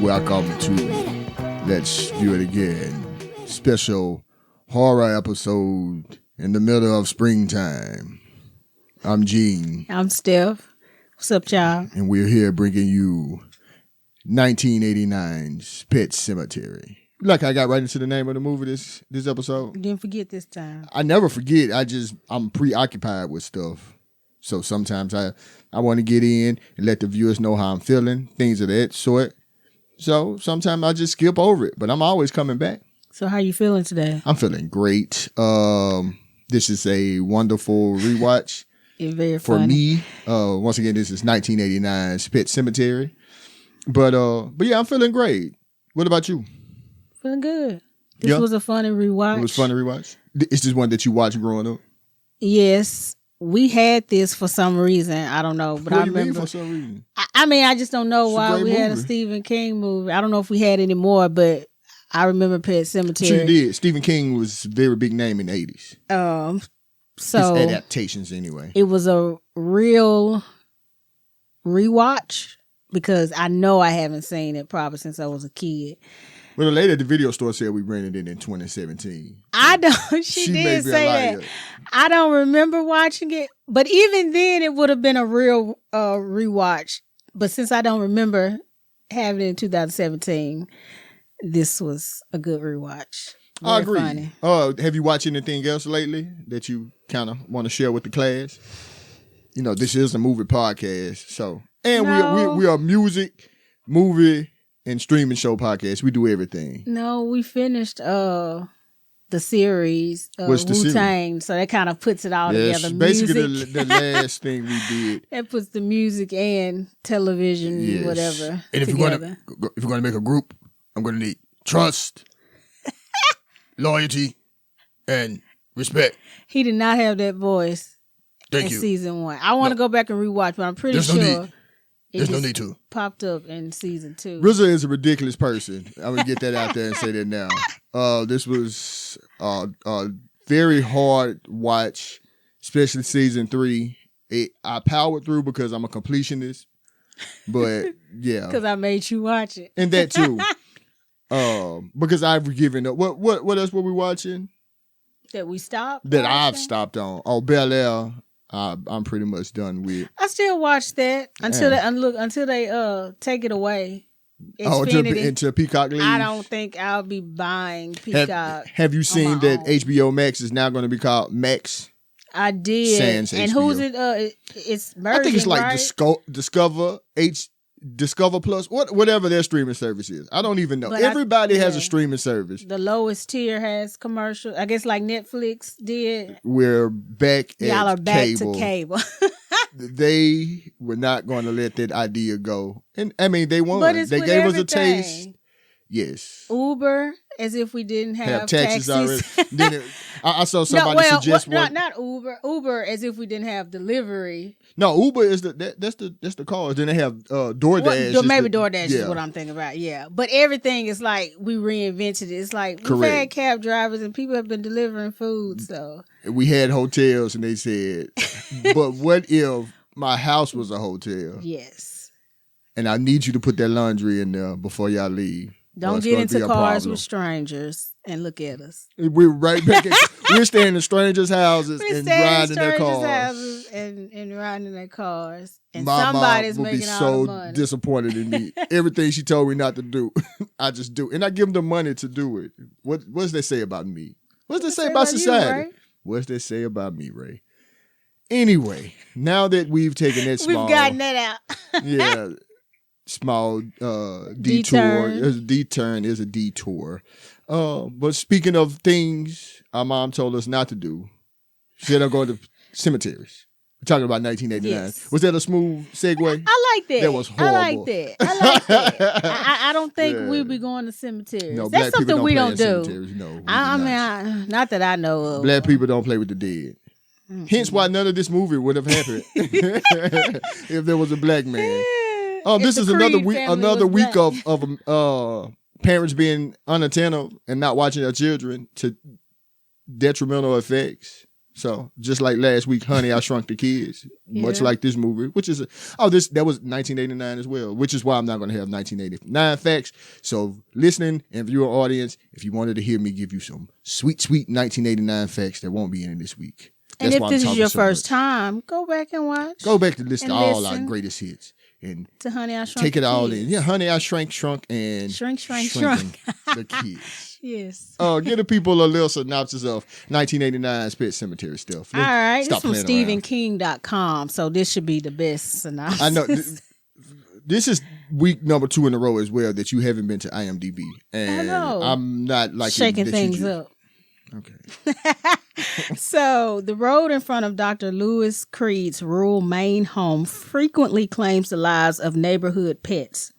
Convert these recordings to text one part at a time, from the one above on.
Welcome to Let's View It Again. Special horror episode in the middle of springtime. I'm Gene. I'm Steph. What's up, y'all? And we're here bringing you 1989's Pet Sematary. Like I got right into the name of the movie this episode. You didn't forget this time. I never forget. I'm preoccupied with stuff. So sometimes I want to get in and let the viewers know how I'm feeling, things of that sort. So sometimes I just skip over it, but I'm always coming back. So how you feeling today? I'm feeling great. This is a wonderful rewatch. It's very for funny. Me. Once again, this is 1989's Pet Sematary. But yeah, I'm feeling great. What about you? Feeling good. This was a funny rewatch. It was fun to rewatch. Is this one that you watched growing up? Yes. We had this for some reason. I don't know. But what I do you remember mean for some reason? I just don't know why we had a movie. Stephen King movie. I don't know if we had any more, but I remember Pet Sematary. Sure you did. Stephen King was a very big name in the 80s. So his adaptations anyway. It was a real rewatch because I know I haven't seen it probably since I was a kid. Well, the lady at the video store said we rented it in 2017. I don't. She did say that. I don't remember watching it, but even then, it would have been a real rewatch. But since I don't remember having it in 2017, this was a good rewatch. I agree. Funny. Have you watched anything else lately that you kind of want to share with the class? You know, this is a movie podcast, so we are music, movie, and streaming show podcast. We do everything. No, we finished the series Wu-Tang, so that kind of puts it all together. Basically the last thing we did. That puts the music and television, whatever. And if you're gonna make a group, I'm gonna need trust, loyalty, and respect. He did not have that voice in season 1. I want to go back and rewatch, but I'm pretty sure. There's no need to. Popped up in season 2. RZA is a ridiculous person. I'm going to get that out there and say that now. This was a very hard watch, especially season 3. I powered through because I'm a completionist. But, yeah. Because I made you watch it. And that, too. Because I've given up. What else were we watching? That we stopped? That I've stopped on. Oh, Bel Air. I'm pretty much done with. I still watch that until they take it away. Into Peacock leaves. I don't think I'll be buying Peacock. Have you seen that HBO Max is now going to be called Max? I did. Sans and HBO. Who's it? It's merging, I think it's like right? Discover Plus, whatever their streaming service is. I don't even know. But everybody has a streaming service. The lowest tier has commercial. I guess like Netflix did. We're back at Y'all are back cable. to cable. They were not going to let that idea go. And I mean, they won. They gave us a taste. Yes. Uber, as if we didn't have taxes already. I saw somebody suggest one. Not Uber. Uber, as if we didn't have delivery. No, Uber is that's the cars. Then they have DoorDash. Maybe DoorDash is what I'm thinking about. Yeah, but everything is like we reinvented it. It's like we've had cab drivers and people have been delivering food. So we had hotels, and they said, "But what if my house was a hotel?" Yes. And I need you to put that laundry in there before y'all leave. Don't get into cars with strangers and look at us. We're right back. We're staying in strangers' houses and riding their cars. And riding their cars. And my somebody's mom will making be all the money. So disappointed in me. Everything she told me not to do, I just do. And I give them the money to do it. What does they say about me? What does they say about society? You, what does they say about me, Ray? Anyway, now that we've taken that small... We've gotten that out. Yeah. Small detour. Is a detour. But speaking of things our mom told us not to do, she said I'm going to cemeteries. We're talking about 1989. Yes. Was that a smooth segue? I like that. That was horrible. I like that. I don't think we'll be going to cemeteries. No, that's something we don't do. No, I mean, not that I know of. Black people don't play with the dead. Mm-hmm. Hence why none of this movie would have happened if there was a black man. This is another week of parents being unattentive and not watching their children to detrimental effects. So just like last week, Honey, I Shrunk the Kids, much like this movie, which is that was 1989 as well, which is why I'm not going to have 1989 facts. So listening and viewer audience, if you wanted to hear me give you some sweet 1989 facts, that won't be in this week. That's and if this is your first time, go back and watch. Go back to listen to all our greatest hits. And to Honey, I Shrunk take it the all Kids. in. Yeah, Honey, I Shrunk, and Shrink the Kids. Yes. Give the people a little synopsis of 1989's Pet Sematary stuff. All right, this is from StephenKing.com, so this should be the best synopsis. I know. This is week number 2 in a row as well that you haven't been to IMDb, and I know. I'm not like shaking things up. Okay. So, the road in front of Dr. Lewis Creed's rural Maine home frequently claims the lives of neighborhood pets.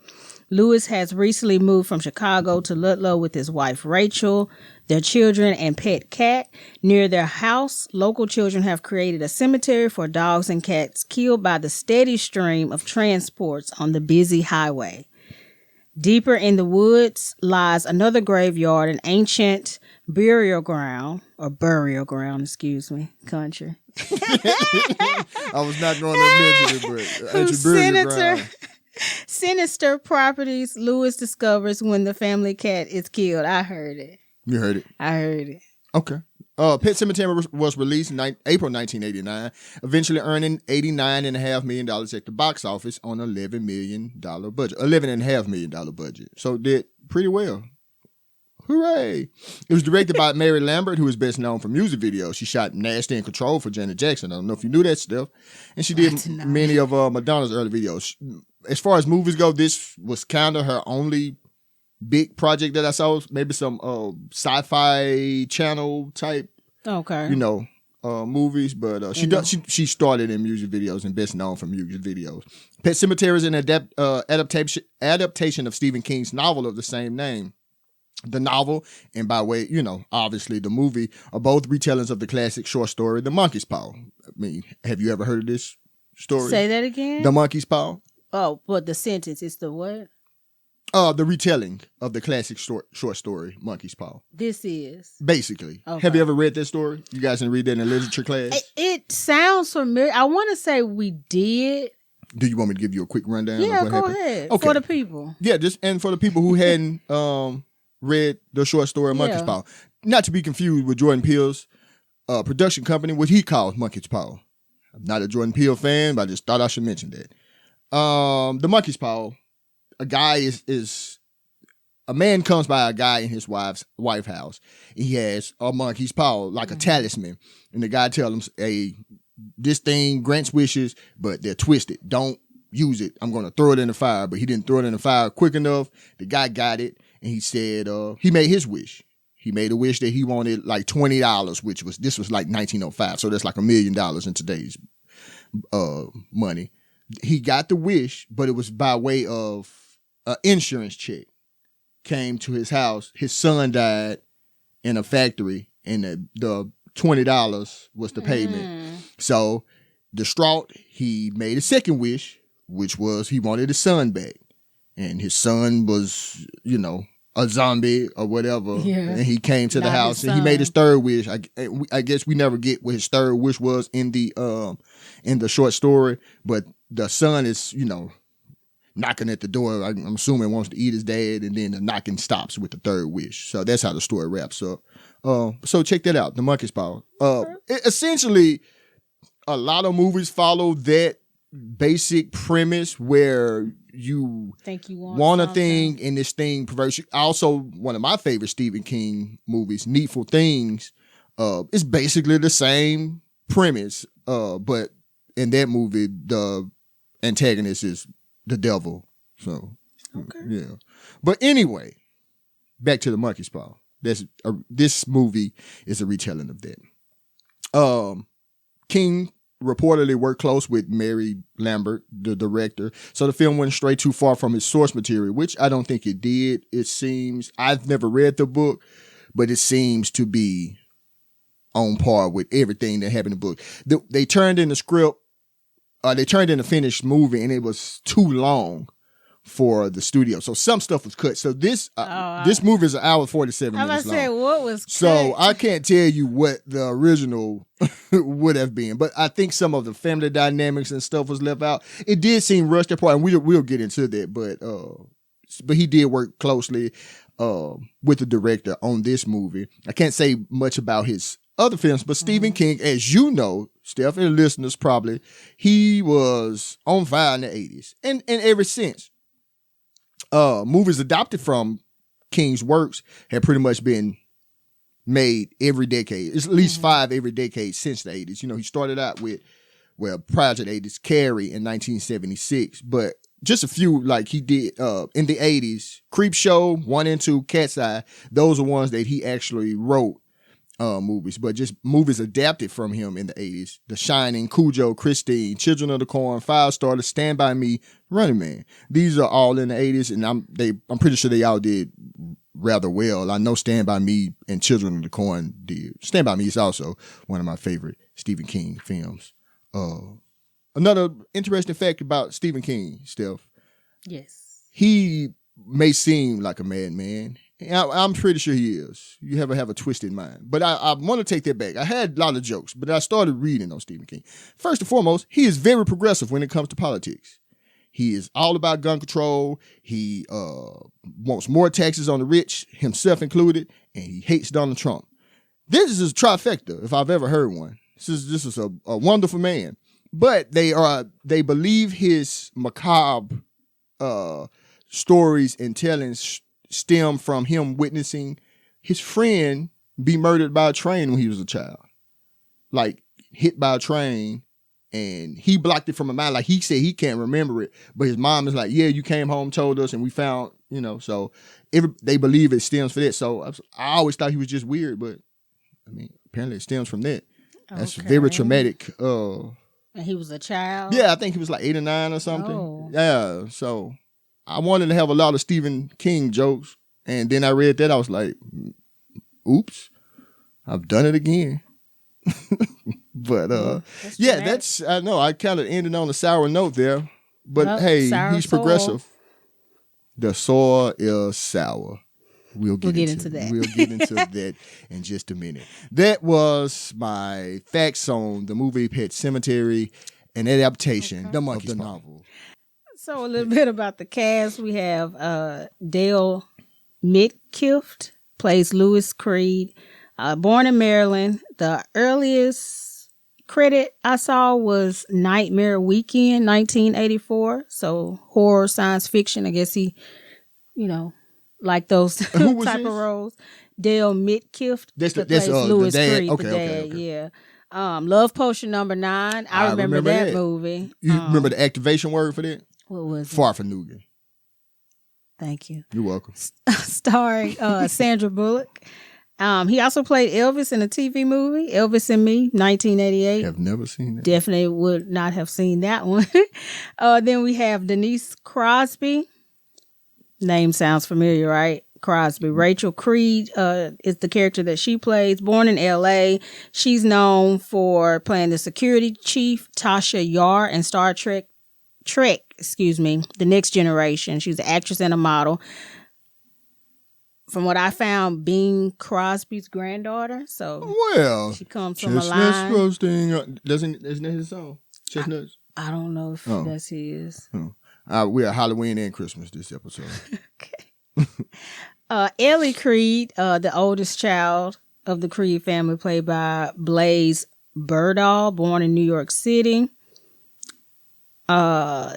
Lewis has recently moved from Chicago to Ludlow with his wife, Rachel, their children, and pet cat. Near their house, local children have created a cemetery for dogs and cats killed by the steady stream of transports on the busy highway. Deeper in the woods lies another graveyard, an ancient burial ground, country. I was not going to mention it, but sinister properties Lewis discovers when the family cat is killed. I heard it. You heard it? I heard it. Okay. Pet Sematary was released in April 1989, eventually earning $89.5 million at the box office on an $11.5 million budget. So did pretty well. Hooray! It was directed by Mary Lambert, who is best known for music videos. She shot Nasty and Control for Janet Jackson. I don't know if you knew that stuff. And she did many of Madonna's early videos. As far as movies go, this was kind of her only big project that I saw. Maybe some sci-fi channel type, movies. But she started in music videos and best known for music videos. Pet Sematary is an adaptation of Stephen King's novel of the same name. The novel, and by way, obviously the movie, are both retellings of the classic short story, The Monkey's Paw. I mean, have you ever heard of this story? Say that again? The Monkey's Paw. Oh, but the sentence is the what? The retelling of the classic short story, Monkey's Paw. This is? Basically. Okay. Have you ever read that story? You guys didn't read that in a literature class? It sounds familiar. I want to say we did. Do you want me to give you a quick rundown? Yeah, of what go happened? ahead. Okay. For the people. Yeah, and for the people who hadn't read the short story Monkey's Paw. Not to be confused with Jordan Peele's production company, what he calls Monkey's Paw. I'm not a Jordan Peele fan, but I just thought I should mention that. The Monkey's Paw, a guy a man comes by a guy in his wife's house. He has a monkey's paw, like a talisman. And the guy tells him, hey, this thing grants wishes, but they're twisted. Don't use it. I'm going to throw it in the fire. But he didn't throw it in the fire quick enough. The guy got it. And he said, he made his wish. He made a wish that he wanted like $20, this was like 1905. So that's like $1 million in today's money. He got the wish, but it was by way of an insurance check. Came to his house. His son died in a factory, and the $20 was the payment. So distraught, he made a second wish, which was he wanted his son back. And his son was, a zombie or whatever. Yeah. And he came to the house and he made his third wish. I guess we never get what his third wish was in the short story, but the son is, knocking at the door. I'm assuming wants to eat his dad, and then the knocking stops with the third wish. So that's how the story wraps up. So check that out, The Monkey's Paw. Essentially, a lot of movies follow that basic premise where you think you want a thing and this thing perverts you. Also, one of my favorite Stephen King movies, Needful Things, is basically the same premise, but in that movie, the antagonist is the devil. So, yeah. But anyway, back to The Monkey's Paw. This movie is a retelling of that. King reportedly worked close with Mary Lambert, the director, so the film went straight too far from its source material, which I don't think it did. It seems, I've never read the book, but it seems to be on par with everything that happened in the book. They turned in the script, they turned in a finished movie, and it was too long for the studio. So some stuff was cut. So this movie is an hour 47 minutes long. I what was cut? So I can't tell you what the original would have been, but I think some of the family dynamics and stuff was left out. It did seem rushed apart, and we'll get into that. But he did work closely with the director on this movie. I can't say much about his other films, but Stephen King, as you know, Steph, and listeners probably, he was on fire in the 80s and ever since. Movies adopted from King's works have pretty much been made every decade. It's at least 5 every decade since the 80s. You know, he started out with, prior to the 80s, Carrie in 1976, but just a few like he did in the 80s. Creepshow 1 and 2, Cat's Eye, those are ones that he actually wrote movies, but just movies adapted from him in the 80s. The Shining, Cujo, Christine, Children of the Corn, Firestarter, Stand By Me, Running Man. These are all in the 80s, and I'm pretty sure they all did rather well. I know Stand By Me and Children of the Corn did. Stand By Me is also one of my favorite Stephen King films. Another interesting fact about Stephen King, Steph. Yes. He may seem like a madman. I'm pretty sure he is. You ever have a twisted mind. But I want to take that back. I had a lot of jokes, but I started reading on Stephen King. First and foremost, he is very progressive when it comes to politics. He is all about gun control. He wants more taxes on the rich, himself included, and he hates Donald Trump. This is a trifecta, if I've ever heard one. This is a wonderful man. But they believe his macabre stories and tellings stem from him witnessing his friend be murdered by a train when he was a child. Like, hit by a train, and he blocked it from his mind. Like, he said he can't remember it, but his mom is like, yeah, you came home, told us, and we found, so they believe it stems from that. So I always thought he was just weird, but, I mean, apparently it stems from that. That's very traumatic. And he was a child? Yeah, I think he was like 8 or 9 or something. Oh. Yeah, so I wanted to have a lot of Stephen King jokes, and then I read that, I was like, oops, I've done it again. But I know I kind of ended on a sour note there, but hey, he's progressive. The soil is sour. We'll get into that. We'll get into that in just a minute. That was my facts on the movie Pet Sematary, an adaptation of the novel. So a little bit about the cast. We have Dale Midkiff plays Lewis Creed, born in Maryland. The earliest credit I saw was Nightmare Weekend, 1984. So horror, science fiction. I guess he, like those type of roles. Dale Midkiff plays Lewis Creed, the dad. Yeah. Love Potion number 9. I remember that movie. You remember the activation word for that? What was it? Farfignugan. Thank you. You're welcome. Starring Sandra Bullock. He also played Elvis in a TV movie, Elvis and Me, 1988. Have never seen that. Definitely would not have seen that one. Then we have Denise Crosby. Name sounds familiar, right? Crosby. Rachel Creed is the character that she plays. Born in L.A., she's known for playing the security chief, Tasha Yar, in Star Trek, The Next Generation. She's an actress and a model. From what I found, Bing Crosby's granddaughter. So she comes from a line. Isn't that his song? Chestnuts? I don't know if that's his. We're Halloween and Christmas this episode. Okay. Ellie Creed, the oldest child of the Creed family, played by Blaze Berdahl, born in New York City.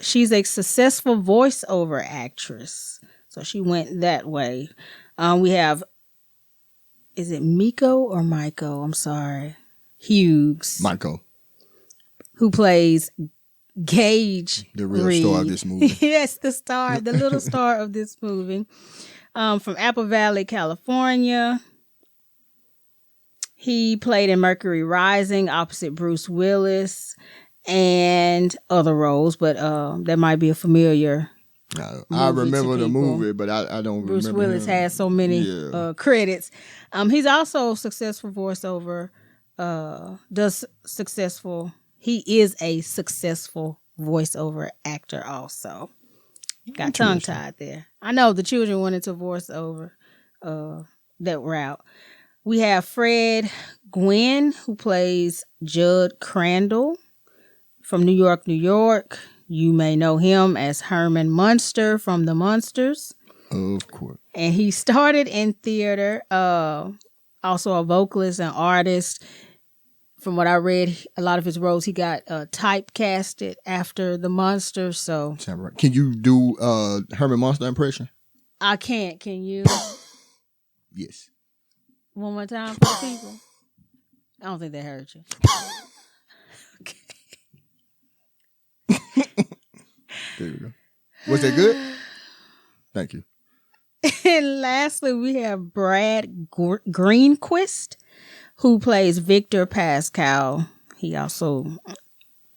She's a successful voiceover actress, so she went that way. We have, is it Miko or Maiko? I'm sorry. Hughes. Maiko. Who plays Gage the real Reed. Star of this movie. Yes, the little star of this movie. From Apple Valley, California. He played in Mercury Rising opposite Bruce Willis and other roles, but that might be a familiar I remember the movie, but I don't Bruce remember Willis him. has so many credits. He's also a successful voiceover. He is a successful voiceover actor also. Got tongue tied there. I know the children wanted to voice over that route. We have Fred Gwynn, who plays Judd Crandall from New York, New York. You may know him as Herman Munster from The Munsters. Of course. And he started in theater, also a vocalist and artist. From what I read, a lot of his roles, he got typecasted after The Munsters. So, can you do Herman Munster impression? I can't. Can you? Yes. One more time for the people. I don't think they heard you. Okay. There we go. Was that good? Thank you. And lastly, we have Brad Greenquist, who plays Victor Pascal. He also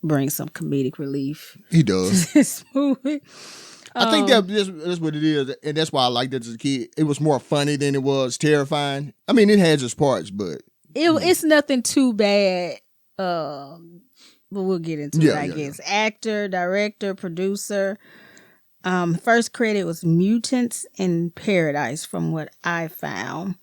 brings some comedic relief. He does. To this movie. I think that's what it is, and that's why I liked it as a kid. It was more funny than it was terrifying. I mean, it has its parts, but it's nothing too bad. But we'll get into it, I guess. Yeah. Actor, director, producer. First credit was Mutants in Paradise, from what I found.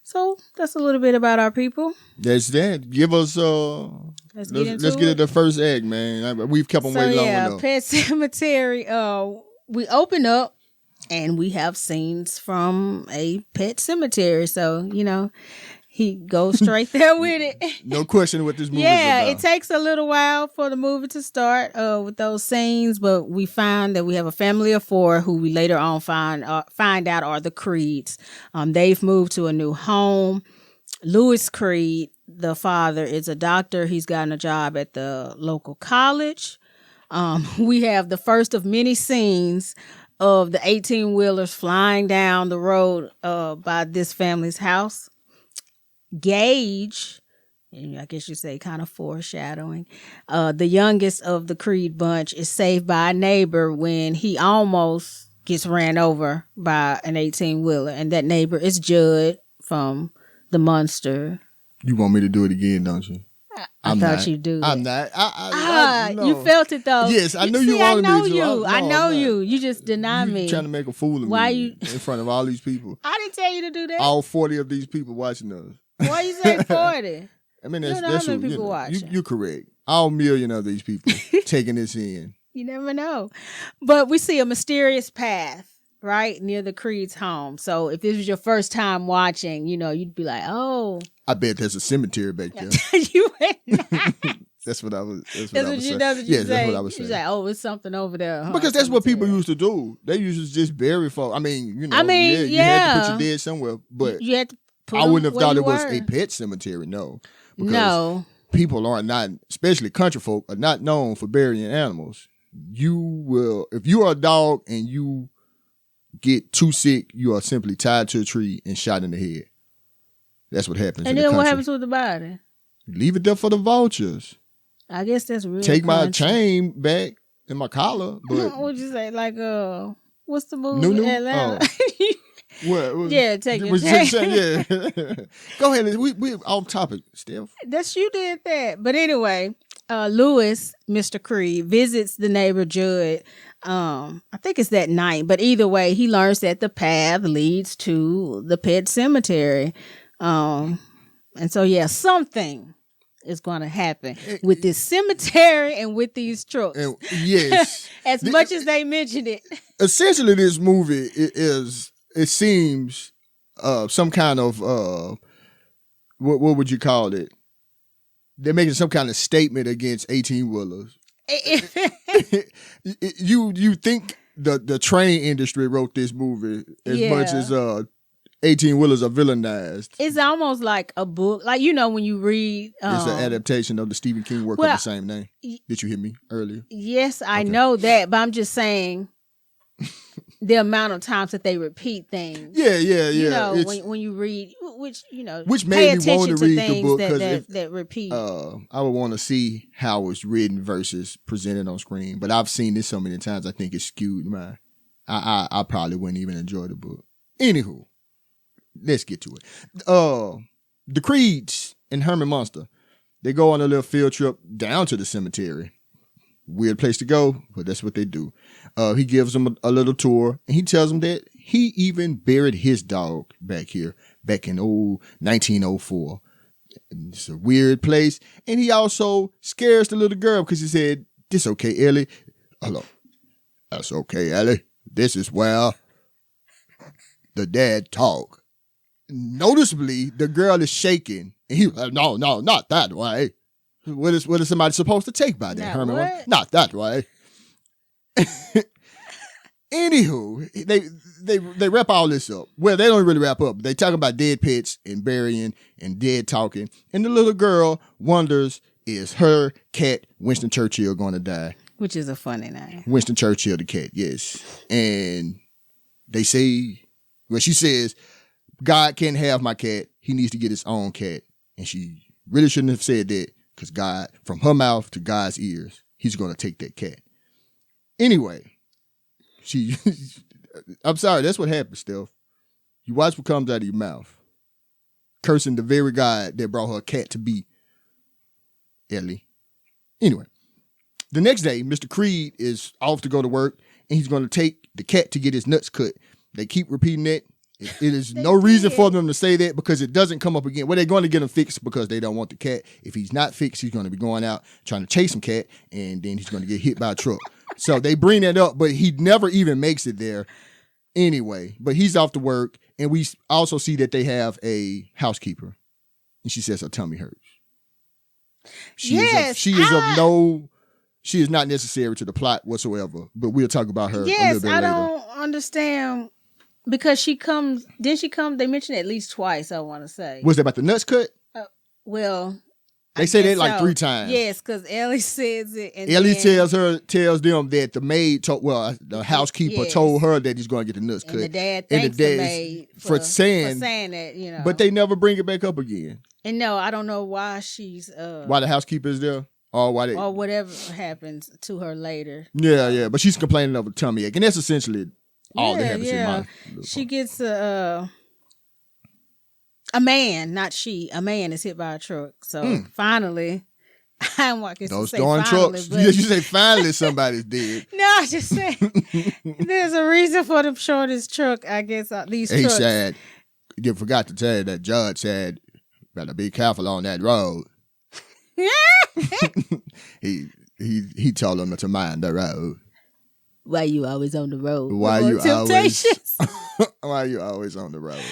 So that's a little bit about our people. That's that. Give us let's get into the first act, man. We've kept them way long enough. Pet Sematary. We open up and we have scenes from a pet cemetery. So, he goes straight there with it. No question what this movie is about. Yeah, it takes a little while for the movie to start with those scenes, but we find that we have a family of 4 who we later on find out are the Creeds. They've moved to a new home. Louis Creed, the father, is a doctor. He's gotten a job at the local college. We have the first of many scenes of the 18-wheelers flying down the road by this family's house. Gage, and I guess you say kind of foreshadowing, the youngest of the Creed bunch is saved by a neighbor when he almost gets ran over by an 18-wheeler. And that neighbor is Judd from The Munster. You want me to do it again, don't you? I thought you do. I'm not. No. You felt it though. Yes, I knew you wanted me to. I know you. You just deny me. Trying to make a fool of me in front of all these people. I didn't tell you to do that. All 40 of these people watching us. Why you say 40? I mean, that's how many people watching. You're correct. All million of these people taking this in. You never know. But we see a mysterious path right near the Creed's home. So if this was your first time watching, you'd be like, oh. I bet there's a cemetery back there. You would not. That's what I was saying. That's what you yes, say. That's what I was saying. You're like, oh, it's something over there. Huh? Because that's what people used to do. They used to just bury folk. I mean, you had to put your dead somewhere. But you had to I wouldn't have thought it was a pet cemetery, no. Because people are not, especially country folk, are not known for burying animals. You will, if you are a dog and you get too sick, you are simply tied to a tree and shot in the head. That's what happens. And then what happens with the body? Leave it there for the vultures. I guess that's real. Take my chain back and my collar. But what'd you say? Like, what's the movie? Atlanta. What? Yeah, take your chain. Yeah. Go ahead. We off topic, Steph. You did that. But anyway, Louis, Mr. Creed, visits the neighbor Judd. I think it's that night. But either way, he learns that the path leads to the Pet Sematary. And so, something is going to happen with this cemetery and with these trucks. Yes. As much as they mentioned it. Essentially, this movie it seems some kind of, what would you call it? They're making some kind of statement against 18-wheelers. You think the train industry wrote this movie as much as 18-wheelers are villainized. It's almost like a book. Like, when you read... it's an adaptation of the Stephen King work of the same name. Did you hear me earlier? Yes, I know that, but I'm just saying the amount of times that they repeat things. Yeah. When you read, which made me want to read the book that repeat. I would want to see how it's written versus presented on screen. But I've seen this so many times, I think it's skewed. I probably wouldn't even enjoy the book. Anywho. Let's get to it. The Creeds and Herman Munster, they go on a little field trip down to the cemetery. Weird place to go, but that's what they do. He gives them a little tour, and he tells them that he even buried his dog back here, back in 1904. It's a weird place. And he also scares the little girl because he said, "This okay, Ellie?" Hello. "That's okay, Ellie. This is where the dead talk." Noticeably, the girl is shaking. And he, "No, not that way." What is somebody supposed to take by that, Herman? What? Not that way. Anywho, they wrap all this up. Well, they don't really wrap up. They talk about dead pets and burying and dead talking. And the little girl wonders, is her cat, Winston Churchill, going to die? Which is a funny name. Winston Churchill, the cat, yes. And they say, well, she says, God can't have my cat. He needs to get his own cat. And she really shouldn't have said that, because God, from her mouth to God's ears, he's going to take that cat. Anyway, I'm sorry, that's what happens, Steph. You watch what comes out of your mouth. Cursing the very God that brought her a cat to be. Ellie. Anyway, the next day, Mr. Creed is off to go to work, and he's going to take the cat to get his nuts cut. They keep repeating that. It is no reason for them to say that, because it doesn't come up again. Well, they're going to get him fixed because they don't want the cat. If he's not fixed, he's going to be going out trying to chase some cat, and then he's going to get hit by a truck. So they bring that up, but he never even makes it there anyway. But he's off to work, and we also see that they have a housekeeper, and she says her tummy hurts. She is not necessary to the plot whatsoever, but we'll talk about her a little bit later. I don't understand. Because she comes, didn't she come? They mentioned it at least twice, I want to say. Was that about the nuts cut? Well, they say that like 3 times. Yes, because Ellie says it. And Ellie tells them that the maid the housekeeper told her that he's going to get the nuts cut. And the dad thanks the maid for saying that, you know. But they never bring it back up again. And no, I don't know why she's why the housekeeper is there, or why or whatever happens to her later. Yeah, but she's complaining of a tummy ache, and that's essentially all that happens in my. She gets a man, not she. A man is hit by a truck. So finally, I'm walking. Those darn trucks. But... you say finally somebody's dead. No, I just say there's a reason for them short this truck. I guess these trucks. He said, you forgot to tell you that judge said, better be careful on that road. he told them to mind the road. Why you always on the road? Why you always on the road?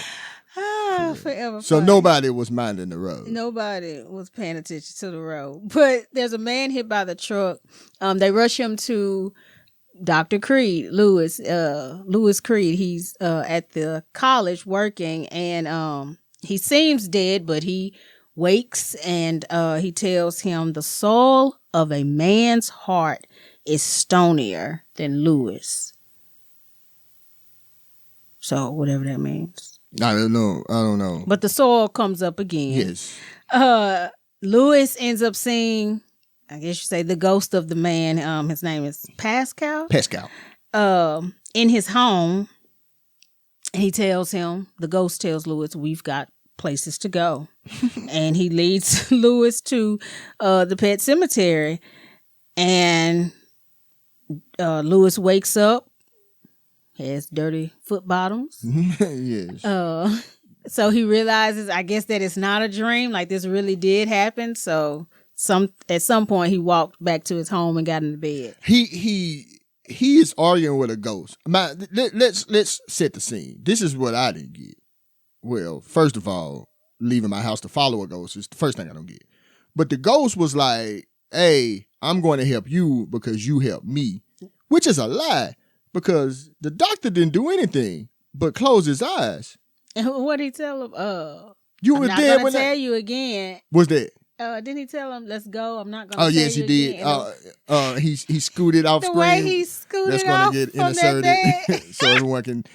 Forever. So nobody was minding the road. Nobody was paying attention to the road. But there's a man hit by the truck. They rush him to Dr. Creed, Lewis Creed. He's at the college working, and he seems dead, but he wakes, and he tells him the soul of a man's heart is stonier than Lewis. So whatever that means. I don't know. But the soul comes up again. Yes. Lewis ends up seeing, I guess you say, the ghost of the man. His name is Pascal. In his home. And he tells him, the ghost tells Lewis, we've got places to go. And he leads Lewis to the Pet Sematary. And Lewis wakes up, has dirty foot bottoms. Yes. So he realizes, I guess, that it's not a dream. Like, this really did happen. So at some point, he walked back to his home and got into bed. He is arguing with a ghost. Let's set the scene. This is what I didn't get. Well, first of all, leaving my house to follow a ghost is the first thing I don't get. But the ghost was like, hey, I'm going to help you because you helped me, which is a lie, because the doctor didn't do anything but close his eyes. And what did he tell him? You were there when I tell you again. What's that? Didn't he tell him, let's go? I'm not going to tell you. Oh, yes, he did. He scooted off screen. The way he scooted That's off going to get from inserted that bed. so everyone can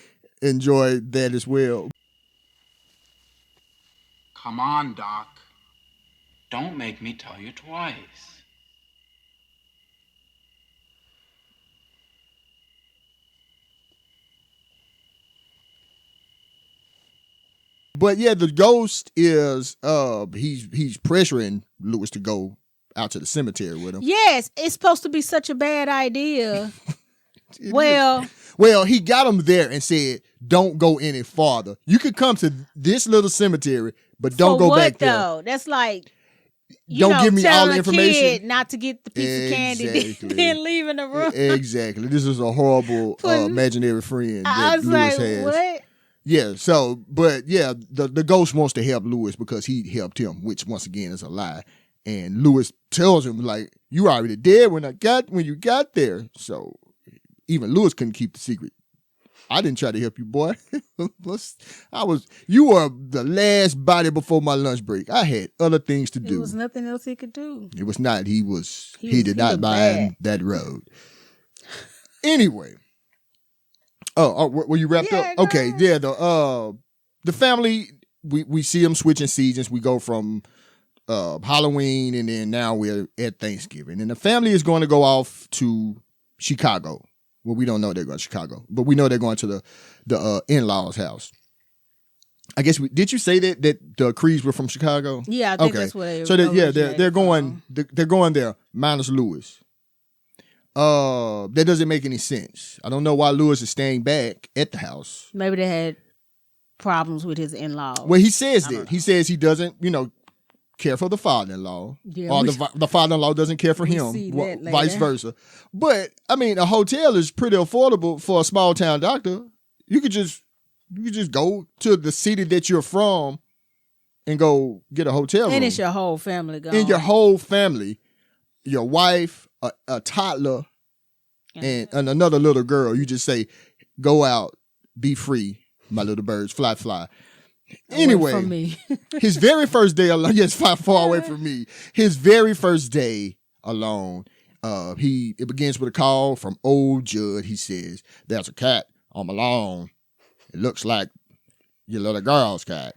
enjoy that as well. Come on, Doc. Don't make me tell you twice. But yeah, the ghost is he's pressuring Lewis to go out to the cemetery with him. Yes, it's supposed to be such a bad idea. Well, he got him there and said, "Don't go any farther. You could come to this little cemetery, but don't go back there." Though? That's like don't give me all the information. Kid not to get the piece of candy, then leaving the room. Exactly. This is a horrible imaginary friend that Lewis has. What? Yeah. So, but yeah, the ghost wants to help Lewis because he helped him, which once again is a lie. And Lewis tells him like, "You already dead when you got there." So even Lewis couldn't keep the secret. I didn't try to help you, boy. You were the last body before my lunch break. I had other things to do. There was nothing else he could do. It was not. He did not buy that road. Anyway. Oh, were you wrapped up? Okay, yeah. The family, we see them switching seasons. We go from Halloween, and then now we're at Thanksgiving. And the family is going to go off to Chicago. Well, we don't know they're going to Chicago, but we know they're going to the in-laws' house. I guess did you say that the Creeds were from Chicago? Yeah, I think that's what they were. So they're going there minus Lewis. That doesn't make any sense. I don't know why Lewis is staying back at the house. Maybe they had problems with his in-laws. Well, he says that. He says he doesn't, care for the father-in-law, or the father-in-law doesn't care for him, vice versa. But I mean, a hotel is pretty affordable for a small town doctor. You could just go to the city that you're from and go get a hotel room. And it's your whole family going. And your whole family, your wife, a toddler, and another little girl. You just say, "Go out, be free, my little birds, fly, fly." Anyway, from me. His very first day alone, yes, far away from me. His very first day alone, it begins with a call from old Judd. He says, "There's a cat on my lawn. It looks like your little girl's cat."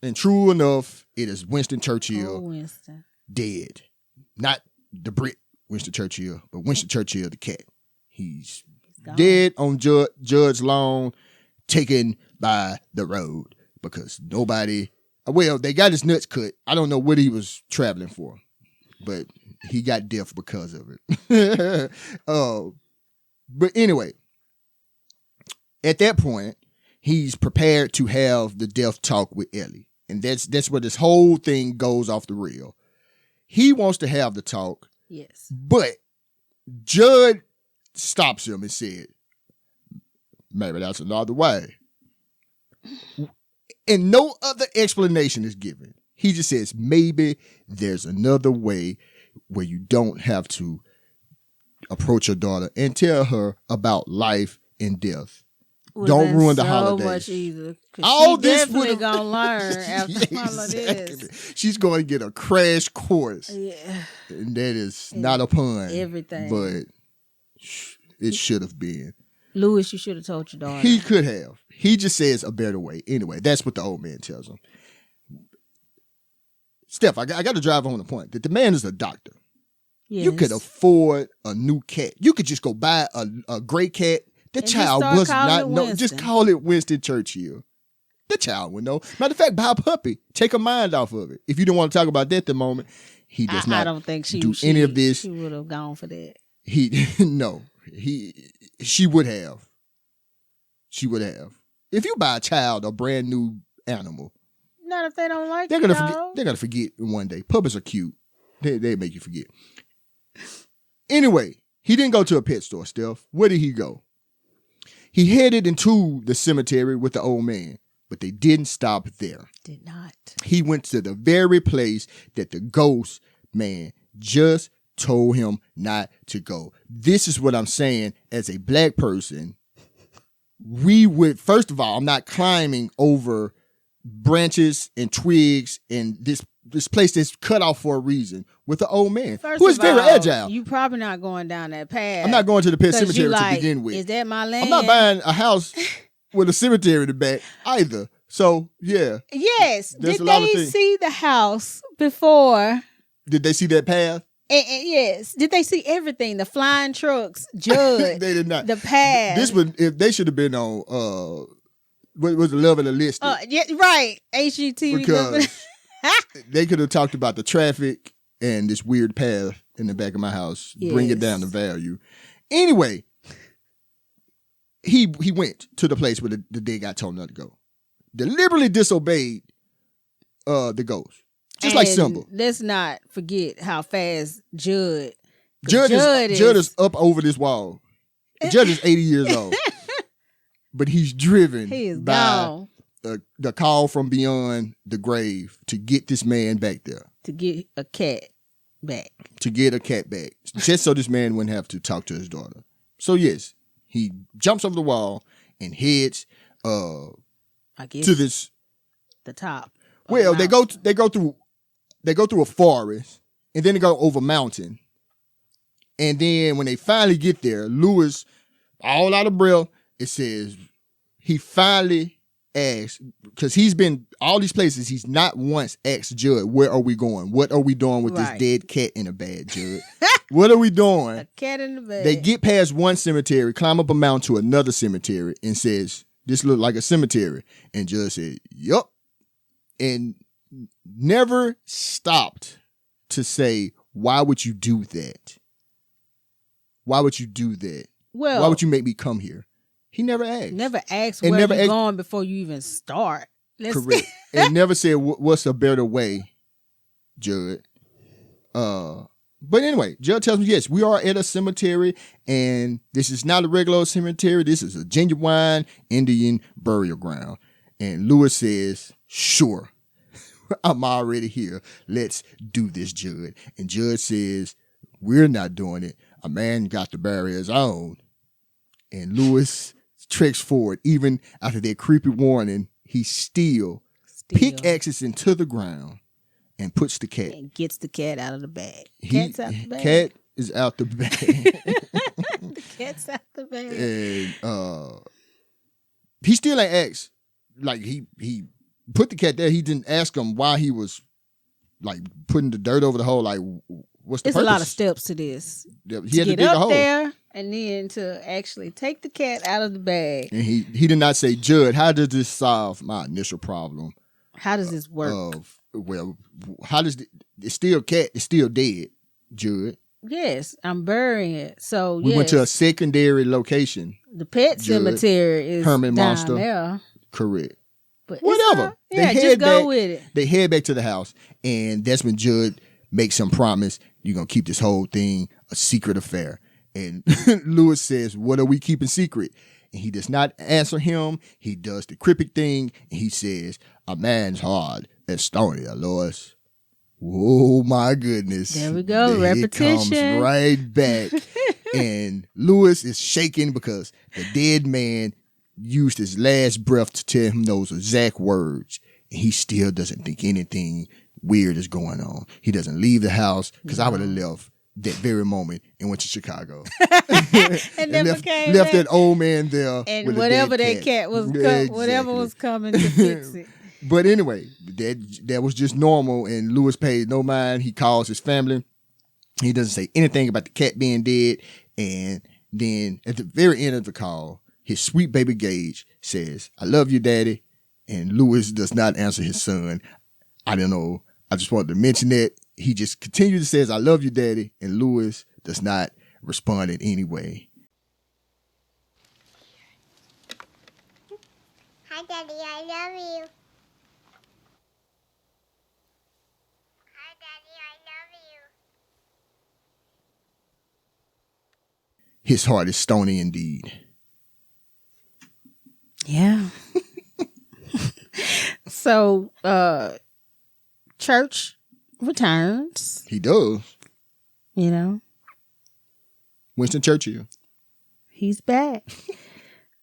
And true enough, it is Winston Churchill. Winston. Dead. Not the Brit Winston Churchill, but Winston Churchill, the cat. He's dead on Judd's lawn, taken by the road. Because they got his nuts cut. I don't know what he was traveling for, but he got deaf because of it. But anyway, at that point, he's prepared to have the death talk with Ellie. And that's where this whole thing goes off the rail. He wants to have the talk. Yes. But Judd stops him and said, "Maybe that's another way." And no other explanation is given. He just says, maybe there's another way where you don't have to approach your daughter and tell her about life and death. Don't ruin the holidays. So much either. All she's this definitely going to learn after all of this. She's going to get a crash course. Yeah. And that is not a pun. Everything. But it should have been. Lewis, you should have told your daughter. He could have. He just says a better way. Anyway, that's what the old man tells him. Steph, I got to drive home the point that the man is a doctor. Yes. You could afford a new cat. You could just go buy a gray cat. The child was not know. Just call it Winston Churchill. The child would know. Matter of fact, buy a puppy. Take her mind off of it. If you don't want to talk about that at the moment, he does not. I don't think she any of this. She would have gone for that. She would have. She would have. If you buy a child a brand new animal, not if they don't like they're gonna forget. They're gonna forget one day. Puppies are cute. They make you forget. Anyway, he didn't go to a pet store, Steph. Where did he go? He headed into the cemetery with the old man, but they didn't stop there. Did not. He went to the very place that the ghost man just told him not to go. This is what I'm saying as a black person. We would, first of all, I'm not climbing over branches and twigs and this place that's cut off for a reason with the old man who is very agile. You probably not going down that path. I'm not going to the pet cemetery to begin with. Is that my land? I'm not buying a house with a cemetery in the back either. So yeah. Yes. Did they see the house before? Did they see that path? And yes. Did they see everything? The flying trucks, Judd. They did not. The path. If they should have been on what was the Love and the List? Yeah, right. HGTV. Because they could have talked about the traffic and this weird path in the back of my house. Bring it down to value. Anyway, he went to the place where the dead guy told him not to go. Deliberately disobeyed the ghost. Just like Simba. Let's not forget how fast Judd is up over this wall. Judd is 80 years old. But he's driven by the call from beyond the grave to get this man back there. To get a cat back. Just so this man wouldn't have to talk to his daughter. So yes, he jumps over the wall and heads I guess to this the top. Well, they go through a forest and then they go over a mountain. And then when they finally get there, Lewis, all out of breath, it says he finally asked, because he's been all these places, he's not once asked Judd, where are we going? What are we doing with this dead cat in a bag, Judd? What are we doing? A cat in the bag. They get past one cemetery, climb up a mountain to another cemetery, and says, this look like a cemetery. And Judd said, yup. And never stopped to say, why would you do that? Why would you do that? Well, why would you make me come here? He never asked. Never asked where you're going before you even start. Correct. And never said, what's a better way, Judd? But anyway, Judd tells me, yes, we are at a cemetery, and this is not a regular cemetery. This is a genuine Indian burial ground. And Lewis says, sure, I'm already here. Let's do this, Judd. And Judd says, we're not doing it. A man got to bury his own. And Lewis treks forward. Even after that creepy warning, he still pickaxes into the ground and puts the cat. And gets the cat out of the bag. Cat's out the bag. Cat is out the bag. The cat's out the bag. And he still ain't asked. Like, he put the cat there. He didn't ask him why he was, like, putting the dirt over the hole. Like, what's the purpose? It's a lot of steps to this. He had to get dig up a hole there and then to actually take the cat out of the bag. And he did not say, Judd, how does this solve my initial problem? How does this work? Well, how does it's still cat? It's still dead, Judd. Yes, I'm burying it. So we went to a secondary location. The Pet Sematary is Herman down Monster. There. Correct. But whatever. Just go with it. They head back to the house, and that's when Judd makes some promise. You're gonna keep this whole thing a secret affair. And Lewis says, "What are we keeping secret?" And he does not answer him. He does the cryptic thing, and he says, "A man's heart is stonier, Lois." Oh my goodness! There we go. Repetition. It comes right back, and Lewis is shaking because the dead man used his last breath to tell him those exact words, and he still doesn't think anything weird is going on. He doesn't leave the house, because I would have left that very moment and went to Chicago and never left came back. that old man there and with whatever that cat was whatever was coming to fix it. But anyway, that was just normal, and Lewis paid no mind. He calls his family. He doesn't say anything about the cat being dead, and then at the very end of the call, his sweet baby Gage says, "I love you, Daddy," and Lewis does not answer his son. I don't know. I just wanted to mention that. He just continues to say, "I love you, Daddy," and Lewis does not respond in any way. Hi, Daddy, I love you. Hi, Daddy, I love you. His heart is stony indeed. Yeah. So, church returns. He does. You know. Winston Churchill. He's back.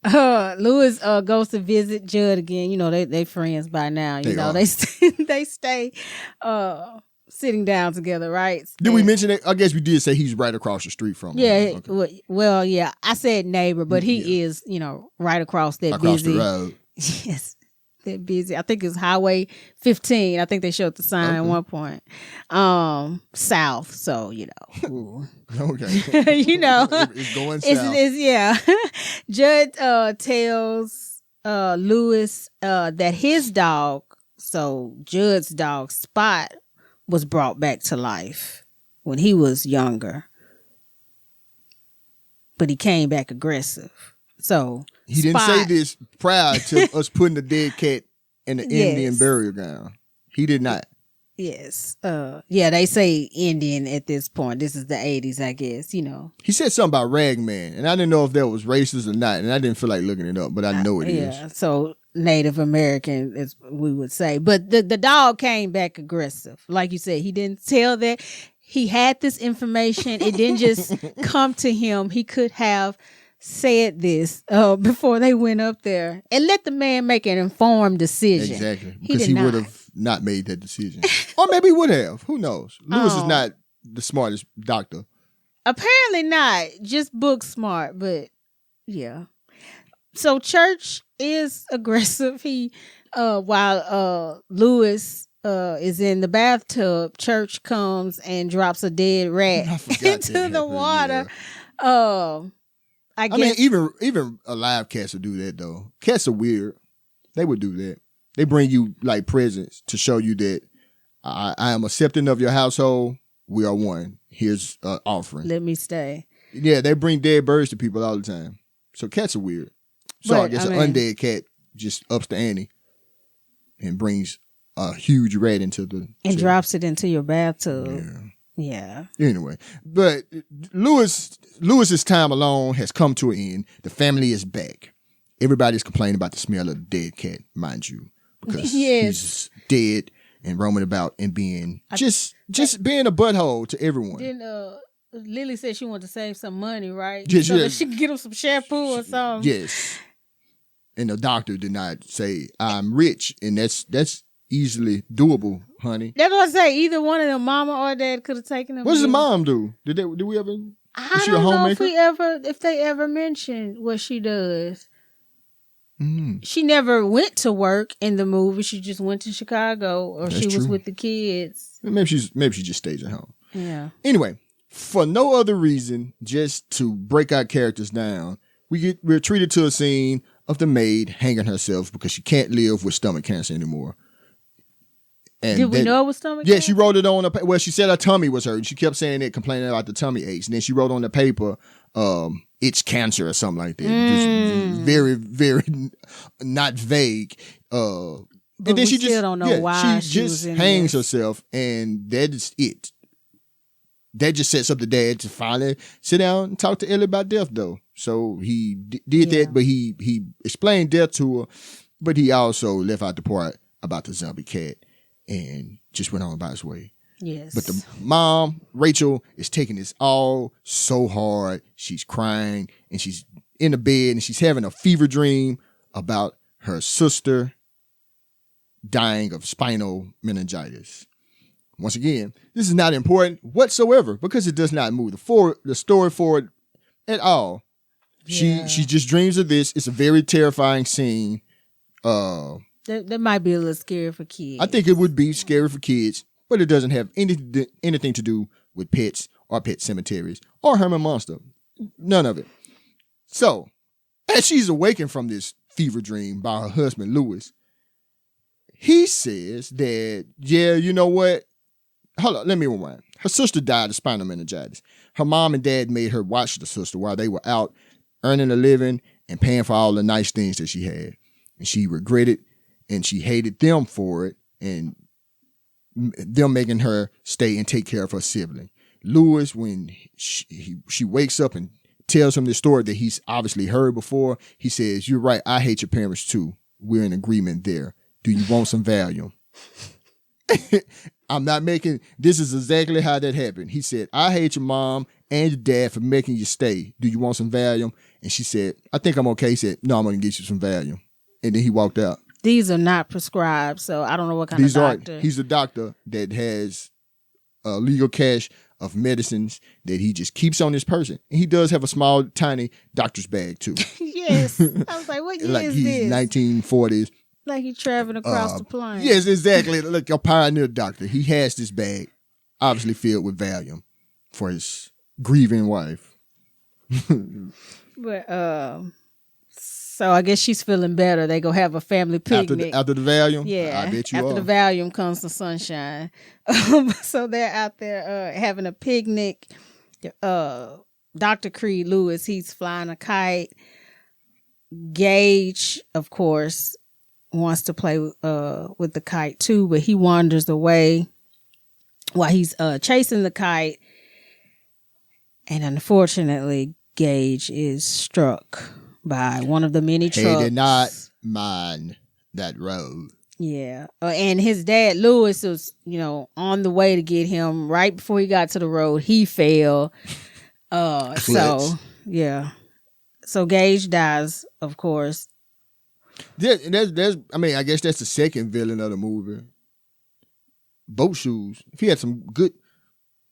Lewis goes to visit Judd again. You know, they friends by now. They stay sitting down together, right? Did we mention it? I guess we did say he's right across the street from him. Yeah. Okay. Well, yeah. I said neighbor, but he is, right across that busy. The road. Yes. That busy. I think it's Highway 15. I think they showed the sign at one point. South. So, Okay. It's going south. Yeah. Judd tells Lewis that his dog, so Judd's dog Spot, was brought back to life when he was younger. But he came back aggressive. So he didn't say this prior to us putting the dead cat in the Indian burial ground. He did not. Yes. They say Indian at this point. This is the 80s, I guess, He said something about ragman, and I didn't know if that was racist or not, and I didn't feel like looking it up, but I know it is. Yeah, so Native American, as we would say. But the dog came back aggressive. Like you said, he didn't tell that. He had this information. It didn't just come to him. He could have said this before they went up there and let the man make an informed decision. Exactly. Because he would have not made that decision. Or maybe he would have. Who knows? Lewis is not the smartest doctor. Apparently not. Just book smart, but yeah. So Church is aggressive. He while Lewis is in the bathtub, Church comes and drops a dead rat into the water. Yeah. I guess. I mean, even alive cats would do that though. Cats are weird. They would do that. They bring you like presents to show you that I am accepting of your household. We are one. Here's an offering. Let me stay. Yeah, they bring dead birds to people all the time. So cats are weird. So I guess an undead cat just ups the ante and brings a huge rat into the and drops it into your bathtub. Yeah. Anyway, but Lewis's time alone has come to an end. The family is back. Everybody's complaining about the smell of the dead cat, mind you, because he's dead and roaming about and being just being a butthole to everyone. Then Lily said she wanted to save some money, right? Yes, so that she could get him some shampoo or something. Yes. And the doctor did not say, I'm rich, and that's easily doable, honey. That's what I say. Either one of them, mama or dad, could have taken them. What does the mom do? Did we ever? I don't know if they ever mentioned what she does. Mm-hmm. She never went to work in the movie. She just went to Chicago, or she was with the kids. Maybe she just stays at home. Yeah. Anyway, for no other reason, just to break our characters down, we're treated to a scene of the maid hanging herself because she can't live with stomach cancer anymore. And did we know it was stomach cancer? Yeah, she wrote it on well, she said her tummy was hurt. She kept saying it, complaining about the tummy aches. And then she wrote on the paper, it's cancer or something like that. Just very, very not vague. But and then she still don't know why she just hangs herself, and that is it. That just sets up the dad to finally sit down and talk to Ellie about death, though. So he did that, but he explained death to her, but he also left out the part about the zombie cat and just went on about his way. Yes. But the mom, Rachel, is taking this all so hard. She's crying, and she's in the bed, and she's having a fever dream about her sister dying of spinal meningitis. Once again, this is not important whatsoever because it does not move the story forward at all. Yeah. She just dreams of this. It's a very terrifying scene. That might be a little scary for kids. I think it would be scary for kids, but it doesn't have anything to do with pets or pet cemeteries or Herman Munster. None of it. So, as she's awakened from this fever dream by her husband, Lewis, he says that, yeah, you know what? Hold on, let me rewind. Her sister died of spinal meningitis. Her mom and dad made her watch the sister while they were out earning a living and paying for all the nice things that she had. And she regretted and she hated them for it and them making her stay and take care of her sibling. Lewis, when she wakes up and tells him this story that he's obviously heard before, he says, "You're right, I hate your parents too. We're in agreement there. Do you want some Valium?" I'm not making, this is exactly how that happened. He said, "I hate your mom and your dad for making you stay. Do you want some Valium?" And she said, "I think I'm okay." He said, "No, I'm going to get you some Valium." And then he walked out. These are not prescribed, so I don't know what kind of doctor. He's a doctor that has a legal cache of medicines that he just keeps on his person. And he does have a small, tiny doctor's bag, too. Yes. I was like, what year like is he's this? 1940s. Like he's traveling across the plane. Yes, exactly. Like a pioneer doctor. He has this bag, obviously filled with Valium for his grieving wife. But So I guess she's feeling better. They go have a family picnic. After the Valium? Yeah. I bet you after are. the Valium comes the sunshine. So they're out there having a picnic. Dr. Creed Lewis, he's flying a kite. Gage, of course, wants to play with the kite too, but he wanders away while he's chasing the kite. And unfortunately, Gage is struck by one of the many trucks. He did not mind that road. Yeah. And his dad, Lewis, was, on the way to get him. Right before he got to the road, he fell. So, yeah. So Gage dies, of course. There's, I guess that's the second villain of the movie. Boat shoes. If he had some good,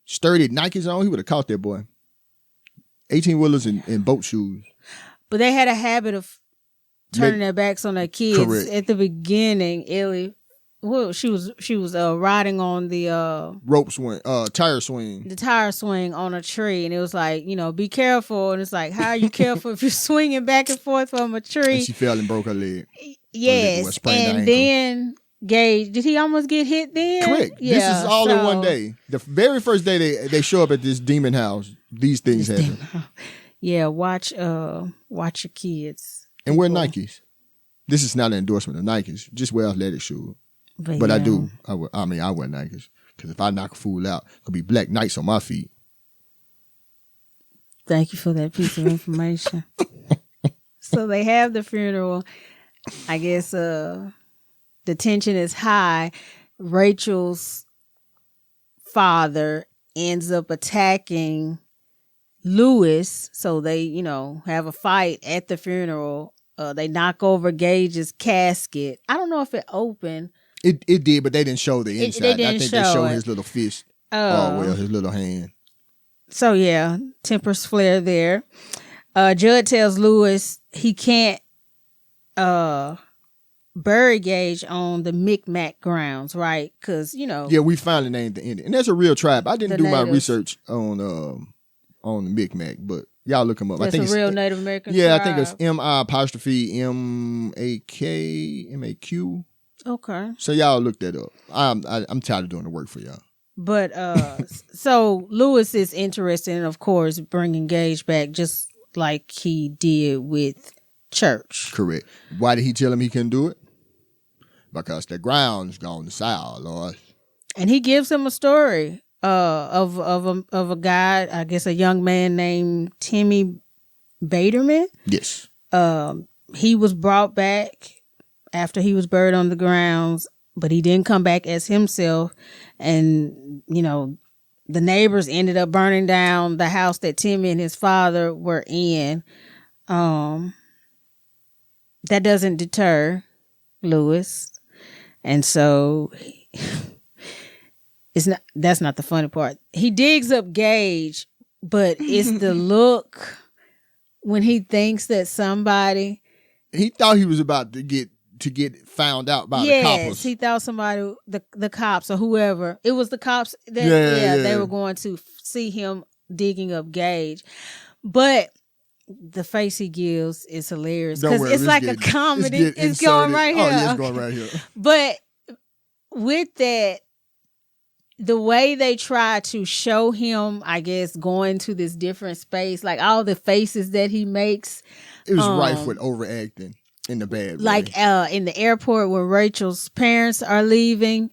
sturdy Nikes on, he would have caught that boy. 18-wheelers and boat shoes. But they had a habit of turning their backs on their kids. Correct. At the beginning, Ellie, she was riding on the rope swing, tire swing. The tire swing on a tree, and it was like, be careful. And it's like, how are you careful if you're swinging back and forth from a tree? And she fell and broke her leg. Yes, and then Gage, did he almost get hit then? Correct. Yeah, this is all in one day. The very first day they show up at this demon house, these things happen. Yeah, watch your kids. And wear Nikes. This is not an endorsement of Nikes. Just wear athletic shoes. But yeah. I do. I wear Nikes. Because if I knock a fool out, there'll be black Nikes on my feet. Thank you for that piece of information. So they have the funeral. I guess the tension is high. Rachel's father ends up attacking Lewis. So they, have a fight at the funeral. They knock over Gage's casket. I don't know if it opened. It did, but they didn't show the inside. I think they showed his little fist. His little hand. So yeah, tempers flare there. Judd tells Lewis he can't bury Gage on the Micmac grounds, right? Because Yeah, we finally named the Indian, and that's a real tribe. I didn't do my research on the Micmac, but y'all look them up. That's I think it's a real Native American. Yeah, tribe. I think it's MI''MAQ. Okay. So y'all look that up. I'm tired of doing the work for y'all. But so Lewis is interested in, of course, bringing Gage back, just like he did with Church. Correct. Why did he tell him he couldn't do it? Because the ground's gone sour, Lord. And he gives him a story of a guy, I guess a young man named Timmy Baderman. Yes. He was brought back after he was buried on the grounds, but he didn't come back as himself. And, the neighbors ended up burning down the house that Timmy and his father were in. That doesn't deter Lewis. And so that's not the funny part. He digs up Gage, but it's the look when he thinks that somebody. He thought he was about to get found out by the cops. Yes, he thought somebody, the cops or whoever. It was the cops that they were going to see him digging up Gage. But the face he gives is hilarious because it's like a comedy. It's going right here. Oh, yeah, it's going right here. But with that, the way they try to show him, I guess, going to this different space, like all the faces that he makes. It was rife with overacting. In the bad way. Like in the airport when Rachel's parents are leaving.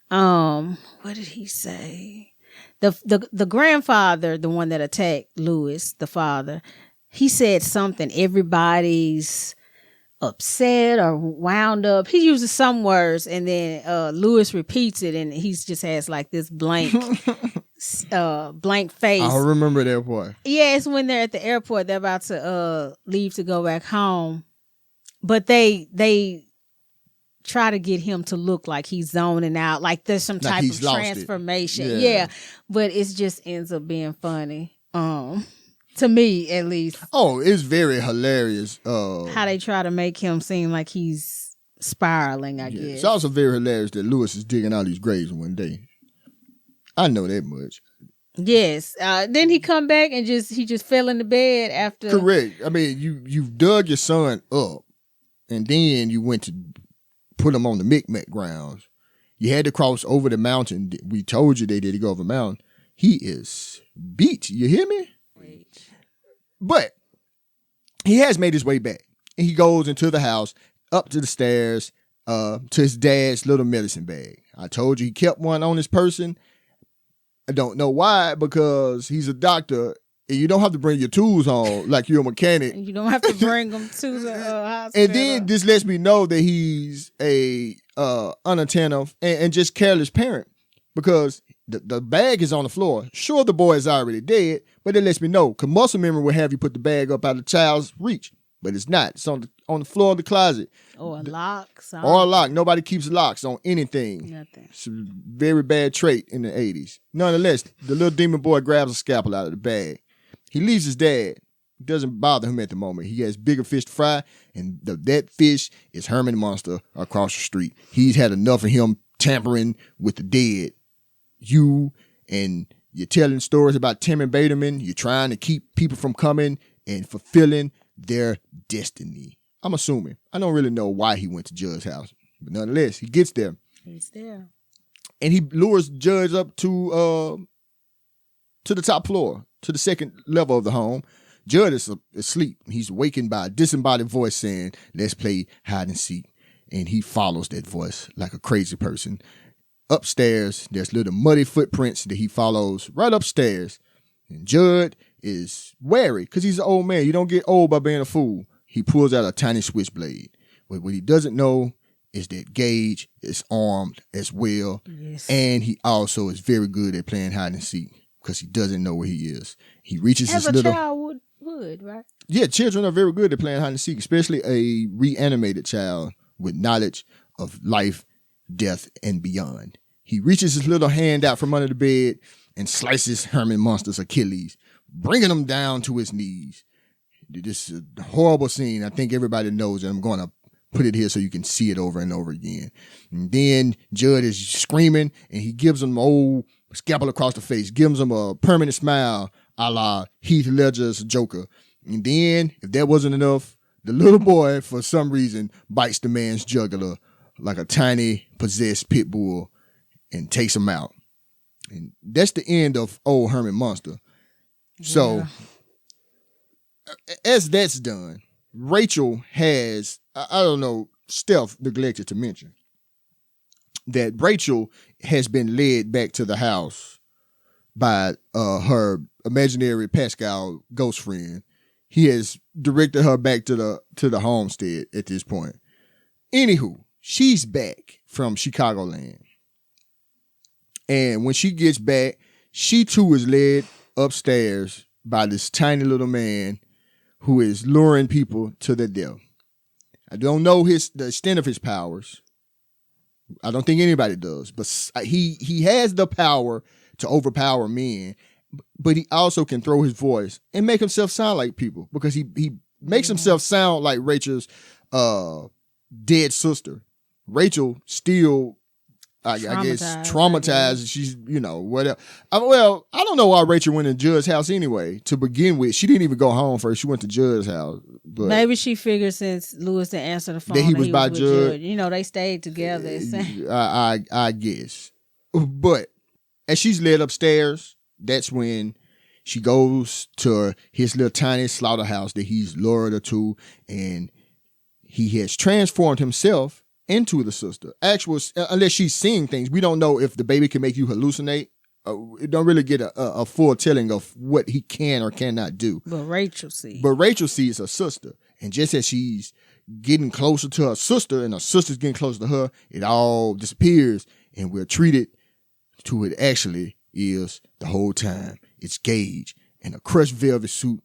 What did he say? The grandfather, the one that attacked Lewis, the father, he said something. Everybody's upset or wound up. He uses some words, and then Lewis repeats it, and he just has like this blank blank face. I remember that part. Yeah, it's when they're at the airport. They're about to leave to go back home. But they try to get him to look like he's zoning out, like there's some type of transformation. Yeah. But it just ends up being funny. To me, at least. Oh, it's very hilarious. How they try to make him seem like he's spiraling, I guess. It's also very hilarious that Lewis is digging out these graves one day. I know that much. Yes. Then he come back and he just fell in the bed after. Correct. I mean, you've dug your son up, and then you went to put him on the Micmac grounds. You had to cross over the mountain. We told you they did go over the mountain. He is beat. You hear me? But he has made his way back. And he goes into the house, up to the stairs, to his dad's little medicine bag. I told you he kept one on his person. I don't know why, because he's a doctor and you don't have to bring your tools on like you're a mechanic. And you don't have to bring them to the hospital. And then this lets me know that he's a unattentive and just careless parent, because the bag is on the floor. Sure, the boy is already dead, but it lets me know, because muscle memory will have you put the bag up out of the child's reach, but it's not. It's on the floor of the closet. Or a lock. Or a lock. Nobody keeps locks on anything. Nothing. It's a very bad trait in the 80s. Nonetheless, the little demon boy grabs a scalpel out of the bag. He leaves his dad. It doesn't bother him at the moment. He has bigger fish to fry, and that fish is Herman Munster across the street. He's had enough of him tampering with the dead. And you're telling stories about Tim and Bateman. You're trying to keep people from coming and fulfilling their destiny. I'm assuming. I don't really know why he went to Judge's house, but nonetheless, he gets there. He's there. And he lures Judge up to the top floor, to the second level of the home. Judge is asleep. He's awakened by a disembodied voice saying, "Let's play hide and seek." And he follows that voice like a crazy person. Upstairs, there's little muddy footprints that he follows right upstairs. And Judd is wary because he's an old man. You don't get old by being a fool. He pulls out a tiny switchblade. But what he doesn't know is that Gage is armed as well. Yes. And he also is very good at playing hide and seek because he doesn't know where he is. He reaches As his a little... child would, right? Yeah, children are very good at playing hide and seek, especially a reanimated child with knowledge of life, death, and beyond. He reaches his little hand out from under the bed and slices Herman Munster's Achilles, bringing him down to his knees. This is a horrible scene. I think everybody knows it. I'm going to put it here so you can see it over and over again. And then Judd is screaming, and he gives him an old scalpel across the face, gives him a permanent smile a la Heath Ledger's Joker. And then, if that wasn't enough, the little boy, for some reason, bites the man's jugular like a tiny, possessed pit bull and takes him out. And that's the end of old Herman Munster. Yeah. So, as that's done, Rachel has, I don't know, Steph neglected to mention that Rachel has been led back to the house by her imaginary Pascal ghost friend. He has directed her back to the homestead at this point. Anywho, she's back from Chicagoland. And when she gets back, she too is led upstairs by this tiny little man who is luring people to their death. I don't know the extent of his powers. I don't think anybody does, but he has the power to overpower men, but he also can throw his voice and make himself sound like people, because he makes himself sound like Rachel's dead sister. Rachel still, I guess, traumatized. She's, whatever. Well, I don't know why Rachel went to Judd's house anyway, to begin with. She didn't even go home first. She went to Judd's house. But maybe she figured since Lewis didn't answer the phone that he was by Judd. They stayed together. I guess. But as she's led upstairs, that's when she goes to his little tiny slaughterhouse that he's lured her to, and he has transformed himself into the sister. Unless she's seeing things, we don't know if the baby can make you hallucinate. We don't really get a full telling of what he can or cannot do. But Rachel sees her sister. And just as she's getting closer to her sister and her sister's getting closer to her, it all disappears, and we're treated to what it actually is the whole time. It's Gage in a crushed velvet suit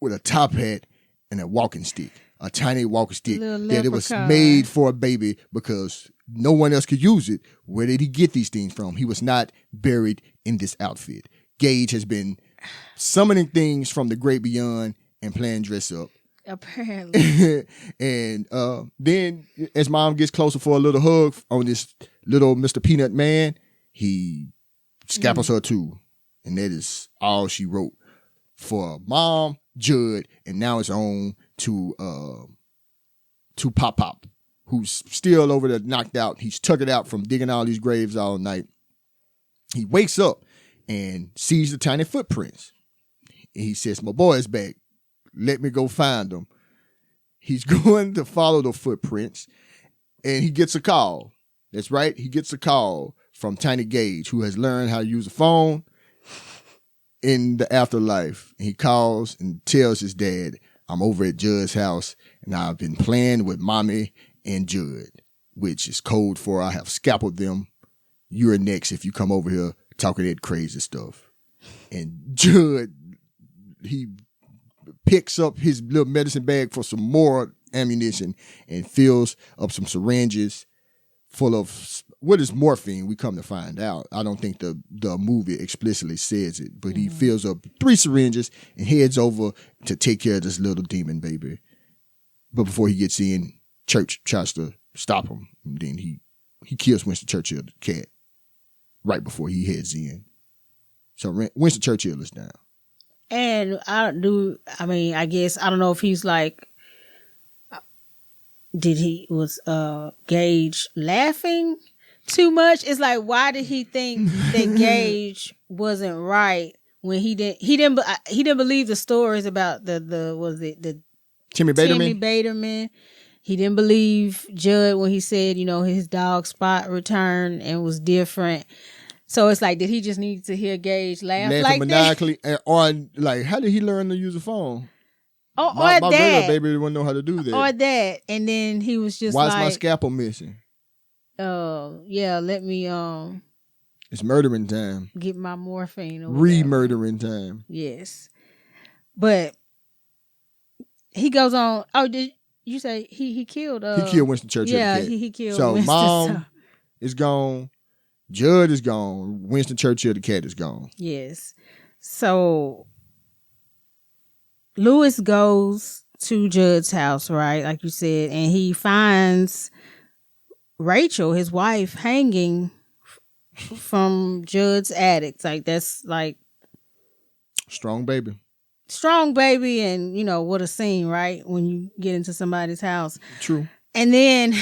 with a top hat and a walking stick. A tiny walking stick that it was made for a baby because no one else could use it. Where did he get these things from? He was not buried in this outfit. Gage has been summoning things from the great beyond and playing dress up. Apparently. And then as mom gets closer for a little hug on this little Mr. Peanut man, he scalpels her too And that is all she wrote for Mom, Judd, and now it's on to Pop Pop, who's still over there knocked out. He's tuckered out from digging all these graves all night. He wakes up and sees the tiny footprints. And he says, my boy is back. Let me go find him. He's going to follow the footprints, and he gets a call. That's right. He gets a call from Tiny Gage, who has learned how to use a phone in the afterlife. And he calls and tells his dad, I'm over at Judd's house, and I've been playing with Mommy and Judd, which is code for I have scalped them. You're next if you come over here talking that crazy stuff. And Judd, he picks up his little medicine bag for some more ammunition and fills up some syringes full of what is morphine. We come to find out. I don't think the movie explicitly says it, but he fills up 3 syringes and heads over to take care of this little demon baby. But before he gets in, Church tries to stop him. And then he kills Winston Churchill, the cat, right before he heads in. So Winston Churchill is down. And I guess, I don't know if he's like, was Gage laughing too much? It's like, why did he think that Gage wasn't right when he didn't believe the stories about the Timmy Baderman. He didn't believe Judd when he said, his dog Spot returned and was different. So it's like, did he just need to hear Gage laugh like maniacally, that? or like, how did he learn to use a phone? Or my that. regular baby didn't know how to do that. Or that. And then he was just why is my scalpel missing? Yeah, let me it's murdering time. Get my morphine or re-murdering time. Yes. But he goes on, did you say he killed he killed Winston Churchill? Yeah, he killed so Winston. Mom is gone, Judd is gone, Winston Churchill the cat is gone. Yes. So Lewis goes to Judd's house, right? Like you said, and he finds Rachel, his wife, hanging from Judd's attic. Like, that's like strong baby, and what a scene, right? When you get into somebody's house. True. And then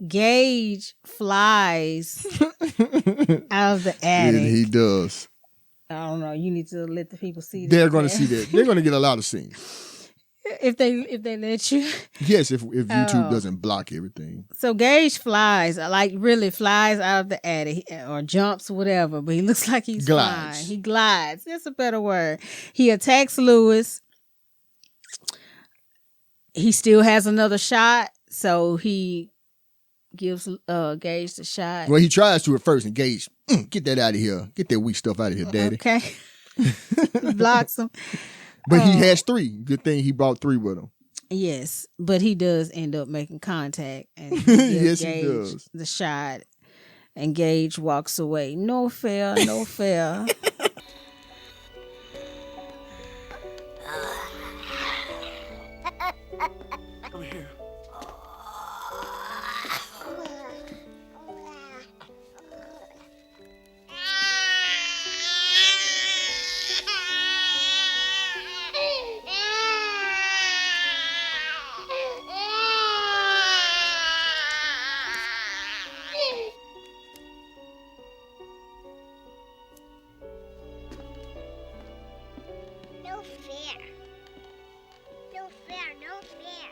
Gage flies out of the attic. Yeah, he does. I don't know. You need to let the people see that. They're going to see that. They're going to get a lot of scenes. If they let you. Yes, if YouTube doesn't block everything. So Gage flies, like really flies out of the attic or jumps, whatever, but he looks like he's flying. He glides. That's a better word. He attacks Lewis. He still has another shot, so he gives Gage the shot. Well, he tries to at first, and Gage, get that out of here. Get that weak stuff out of here, Daddy. Okay. Blocks him. But he has 3. Good thing he brought 3 with him. Yes, but he does end up making contact, and he yes, Gage he does. The shot, and Gage walks away. No fair, no fair. Come here. No fair. No fair, no fair.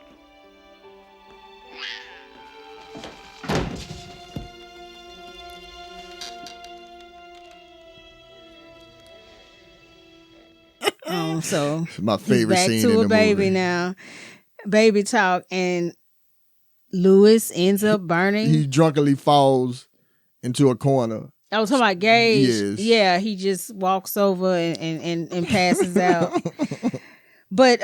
So it's my favorite back scene to in a the baby movie. now. Baby talk, and Lewis ends up burning. He drunkenly falls into a corner. I was talking about Gage. Yes. Yeah, he just walks over and passes out. But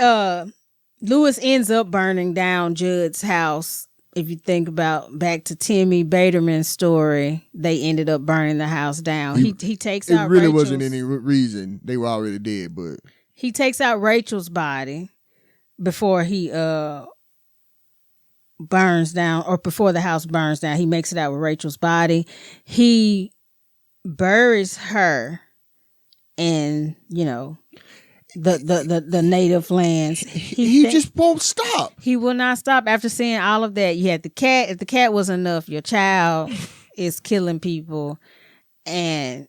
Lewis ends up burning down Judd's house. If you think about back to Timmy Baderman's story, they ended up burning the house down. He takes out It really Rachel's, wasn't any reason. They were already dead, but he takes out Rachel's body before he burns down, or before the house burns down. He makes it out with Rachel's body. He buries her and the native lands. He just won't stop. He will not stop after seeing all of that. You had the cat. If the cat was enough, your child is killing people. And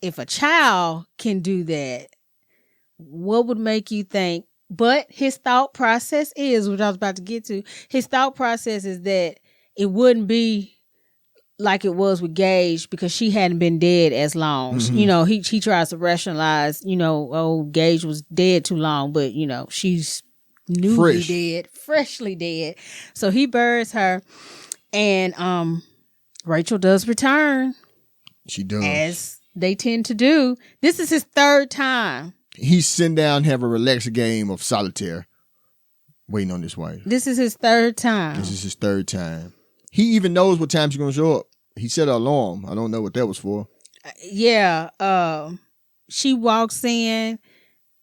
if a child can do that, what would make you think? But his thought process is, which I was about to get to, his thought process is that it wouldn't be like it was with Gage because she hadn't been dead as long. Mm-hmm. He tries to rationalize, Gage was dead too long, but she's newly dead, freshly dead. So he buries her, and Rachel does return. She does, as they tend to do. This is his third time. He's sitting down, have a relaxed game of solitaire, waiting on his wife. This is his third time. He even knows what time she's going to show up. He set an alarm. I don't know what that was for. Yeah. She walks in.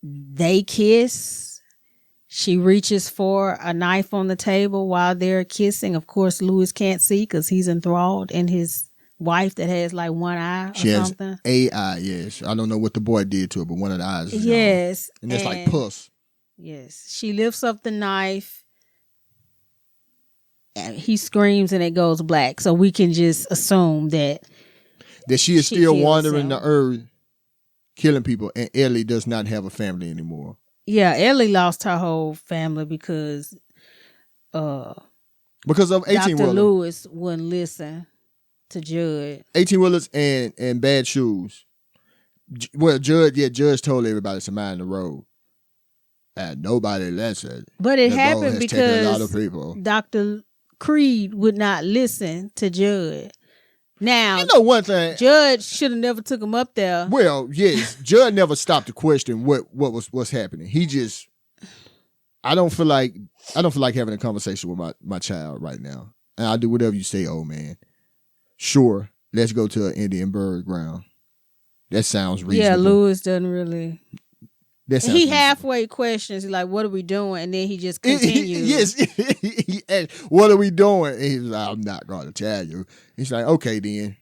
They kiss. She reaches for a knife on the table while they're kissing. Of course, Louis can't see because he's enthralled in his wife that has like one eye or something. Has a eye, yes. I don't know what the boy did to her, but one of the eyes is yes. gone. And that's like pus. Yes. She lifts up the knife. And he screams and it goes black. So we can just assume that she is still wandering the earth, killing people, and Ellie does not have a family anymore. Yeah, Ellie lost her whole family because of 18 Dr. Lewis wouldn't listen to Judd. 18-wheelers and bad shoes. Well, Judge told everybody to mind the road. And nobody listened. But it happened because a lot of people. Dr. Creed would not listen to Judd. Now, I know one thing. Judd should have never took him up there. Well, yes, Judd never stopped to question what's happening. He just, I don't feel like having a conversation with my child right now. And I'll do whatever you say, old man. Sure, let's go to an Indian burial ground. That sounds reasonable. Yeah, Lewis doesn't really. He halfway questions. He's like, "What are we doing?" And then he just continues. Yes, he asked, "What are we doing?" And he's like, "I'm not going to tell you." He's like, "Okay, then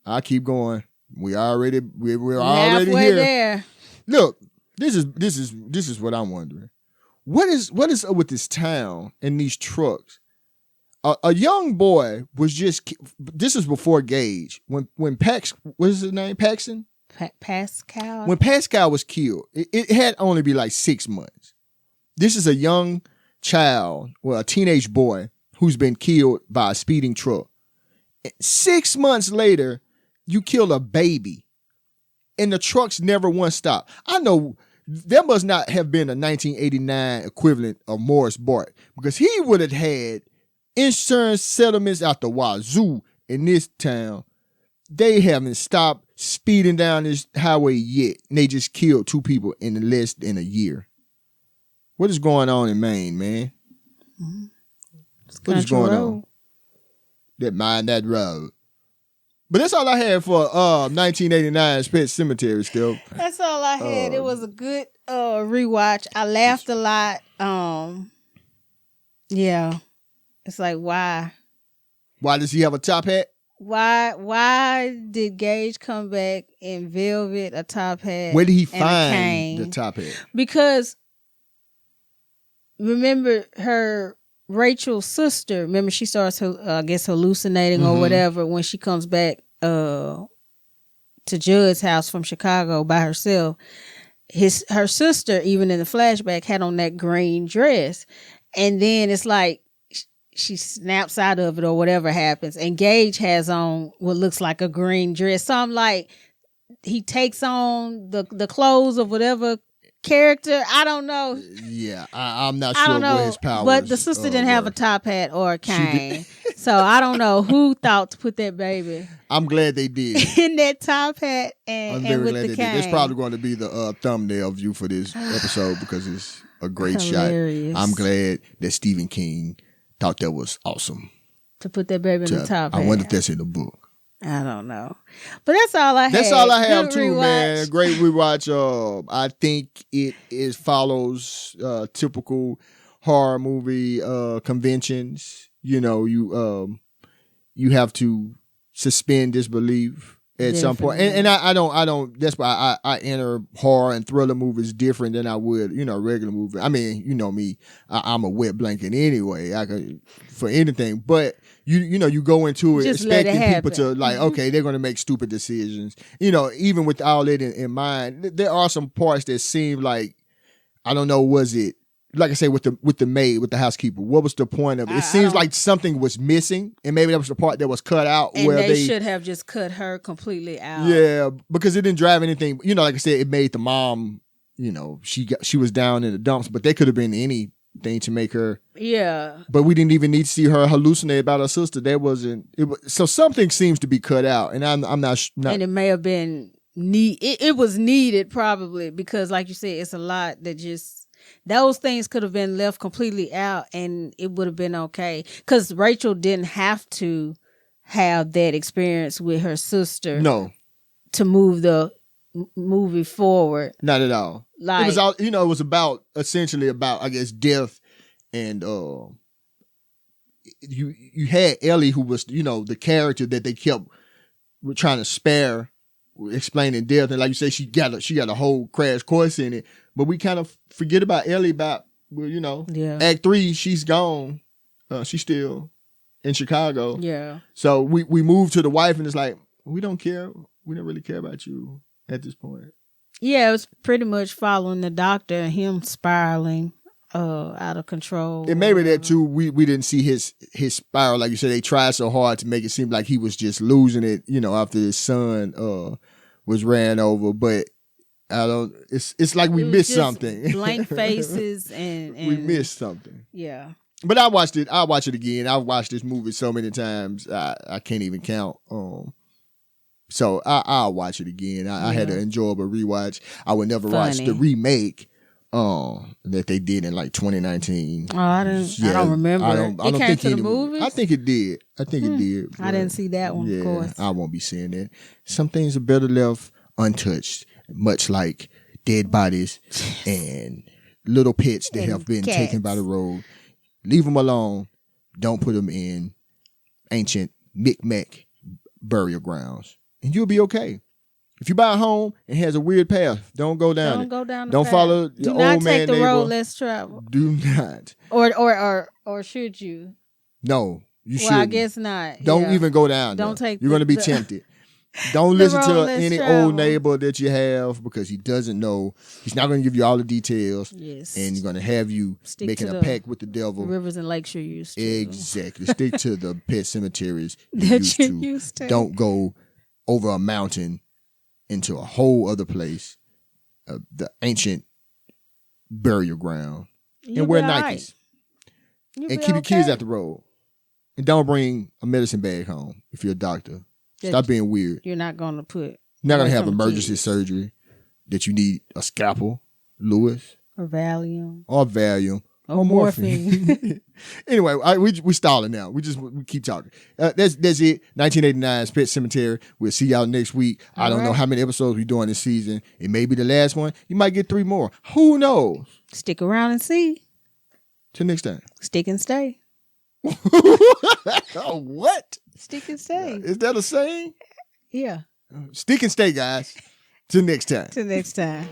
I'll keep going. We're already halfway here." There. Look, this is what I'm wondering. What is up with this town and these trucks? A young boy was just. This is before Gage when Pax. What is his name? Paxton. Pascal. When Pascal was killed, it had only been like 6 months. This is a young child, a teenage boy who's been killed by a speeding truck. 6 months later, you kill a baby, and the trucks never once stopped. I know there must not have been a 1989 equivalent of Morris Bart because he would have had insurance settlements out the wazoo in this town. They haven't stopped speeding down this highway yet. And they just killed 2 people in less than a year. What is going on in Maine, man? What is going on? That road. But that's all I had for 1989's Pet Sematary still. That's all I had. It was a good rewatch. I laughed a lot. Yeah. It's like, why? Why does he have a top hat? Why did Gage come back in velvet, a top hat? Where did he find the top hat? Because remember Rachel's sister, remember she starts hallucinating or whatever when she comes back to Judd's house from Chicago by herself. Her sister, even in the flashback, had on that green dress. And then it's like she snaps out of it or whatever happens. And Gage has on what looks like a green dress. So I'm like, he takes on the clothes of whatever character. I don't know. Yeah, I'm not sure what his power was. But the sister didn't have a top hat or a cane. So I don't know who thought to put that baby. I'm glad they did. In that top hat and with the cane. It's probably going to be the thumbnail view for this episode because it's a great Hilarious. shot. I'm glad that Stephen King thought that was awesome. To put that baby in the top hat. I wonder if that's in the book. I don't know. But that's all I have. That's all I have Good too, rewatch. man. Great rewatch. I think it follows typical horror movie conventions. You know, you have to suspend disbelief at some point. And I don't. That's why I enter horror and thriller movies different than I would, a regular movie. I mean, you know me, I'm a wet blanket anyway. I could for anything, but you go into it Just let it expecting people happen. to like, okay, they're going to make stupid decisions. Even with all that in mind, there are some parts that seem like, I don't know, was it? Like I say, with the maid, with the housekeeper, what was the point of it? It seems like something was missing, and maybe that was the part that was cut out. And where they should have just cut her completely out. Yeah, because it didn't drive anything. Like I said, it made the mom. She was down in the dumps, but there could have been anything to make her. Yeah. But we didn't even need to see her hallucinate about her sister. There wasn't. So something seems to be cut out, and I'm not. And it may have been it was needed probably because, like you said, it's a lot that just. Those things could have been left completely out and it would have been okay. Because Rachel didn't have to have that experience with her sister. No. To move the movie forward. Not at all. Like, it was all, it was essentially about, I guess, death and you had Ellie, who was, the character that they kept trying to spare, explaining death. And like you say, she got a whole crash course in it. But we kind of forget about Ellie Act 3, she's gone. She's still in Chicago. Yeah. So we moved to the wife and it's like, we don't care. We don't really care about you at this point. Yeah, it was pretty much following the doctor and him spiraling out of control. And maybe that too, we didn't see his spiral. Like you said, they tried so hard to make it seem like he was just losing it, after his son was ran over. But it's like we missed something. Blank faces and we missed something. Yeah. But I watched it. I'll watch it again. I've watched this movie so many times. I can't even count. So I'll watch it again. I had an enjoyable rewatch. I would never watch the remake that they did in like 2019. Oh, I don't remember. I don't came think to the movies? I think it did. It did. I didn't see that one, of course. I won't be seeing that. Some things are better left untouched, much like dead bodies and little pets that have been taken by the road. Leave them alone. Don't put them in ancient Micmac burial grounds. And you'll be okay. If you buy a home and has a weird path, don't go down it. Don't go down the Don't path. follow your old man Do not take the neighbor. road less traveled. Do not. Or should you? No, you shouldn't. Well, I guess not. Don't even go down there. Don't take You're going to be tempted. Don't listen to any traveled. old neighbor that you have because he doesn't know. He's not going to give you all the details. Yes. And he's going to have you making a pact with the devil. Rivers and lakes you're used to. Exactly. Stick to the pet cemeteries you're used to. Don't go over a mountain into a whole other place, the ancient burial ground. And wear Nikes. And keep your kids out the road. And don't bring a medicine bag home if you're a doctor. Stop being weird. You're not going to have emergency surgery that you need a scalpel, Lewis. Or Valium. Or morphine. Anyway, we stalling now. We keep talking. That's it. 1989's Pet Sematary. We'll see y'all next week. I don't know how many episodes we're doing this season. It may be the last one. You might get 3 more. Who knows? Stick around and see. Till next time. Stick and stay. Oh, what? Stick and stay. Is that a saying? Yeah. Stick and stay, guys. Till next time. Till next time.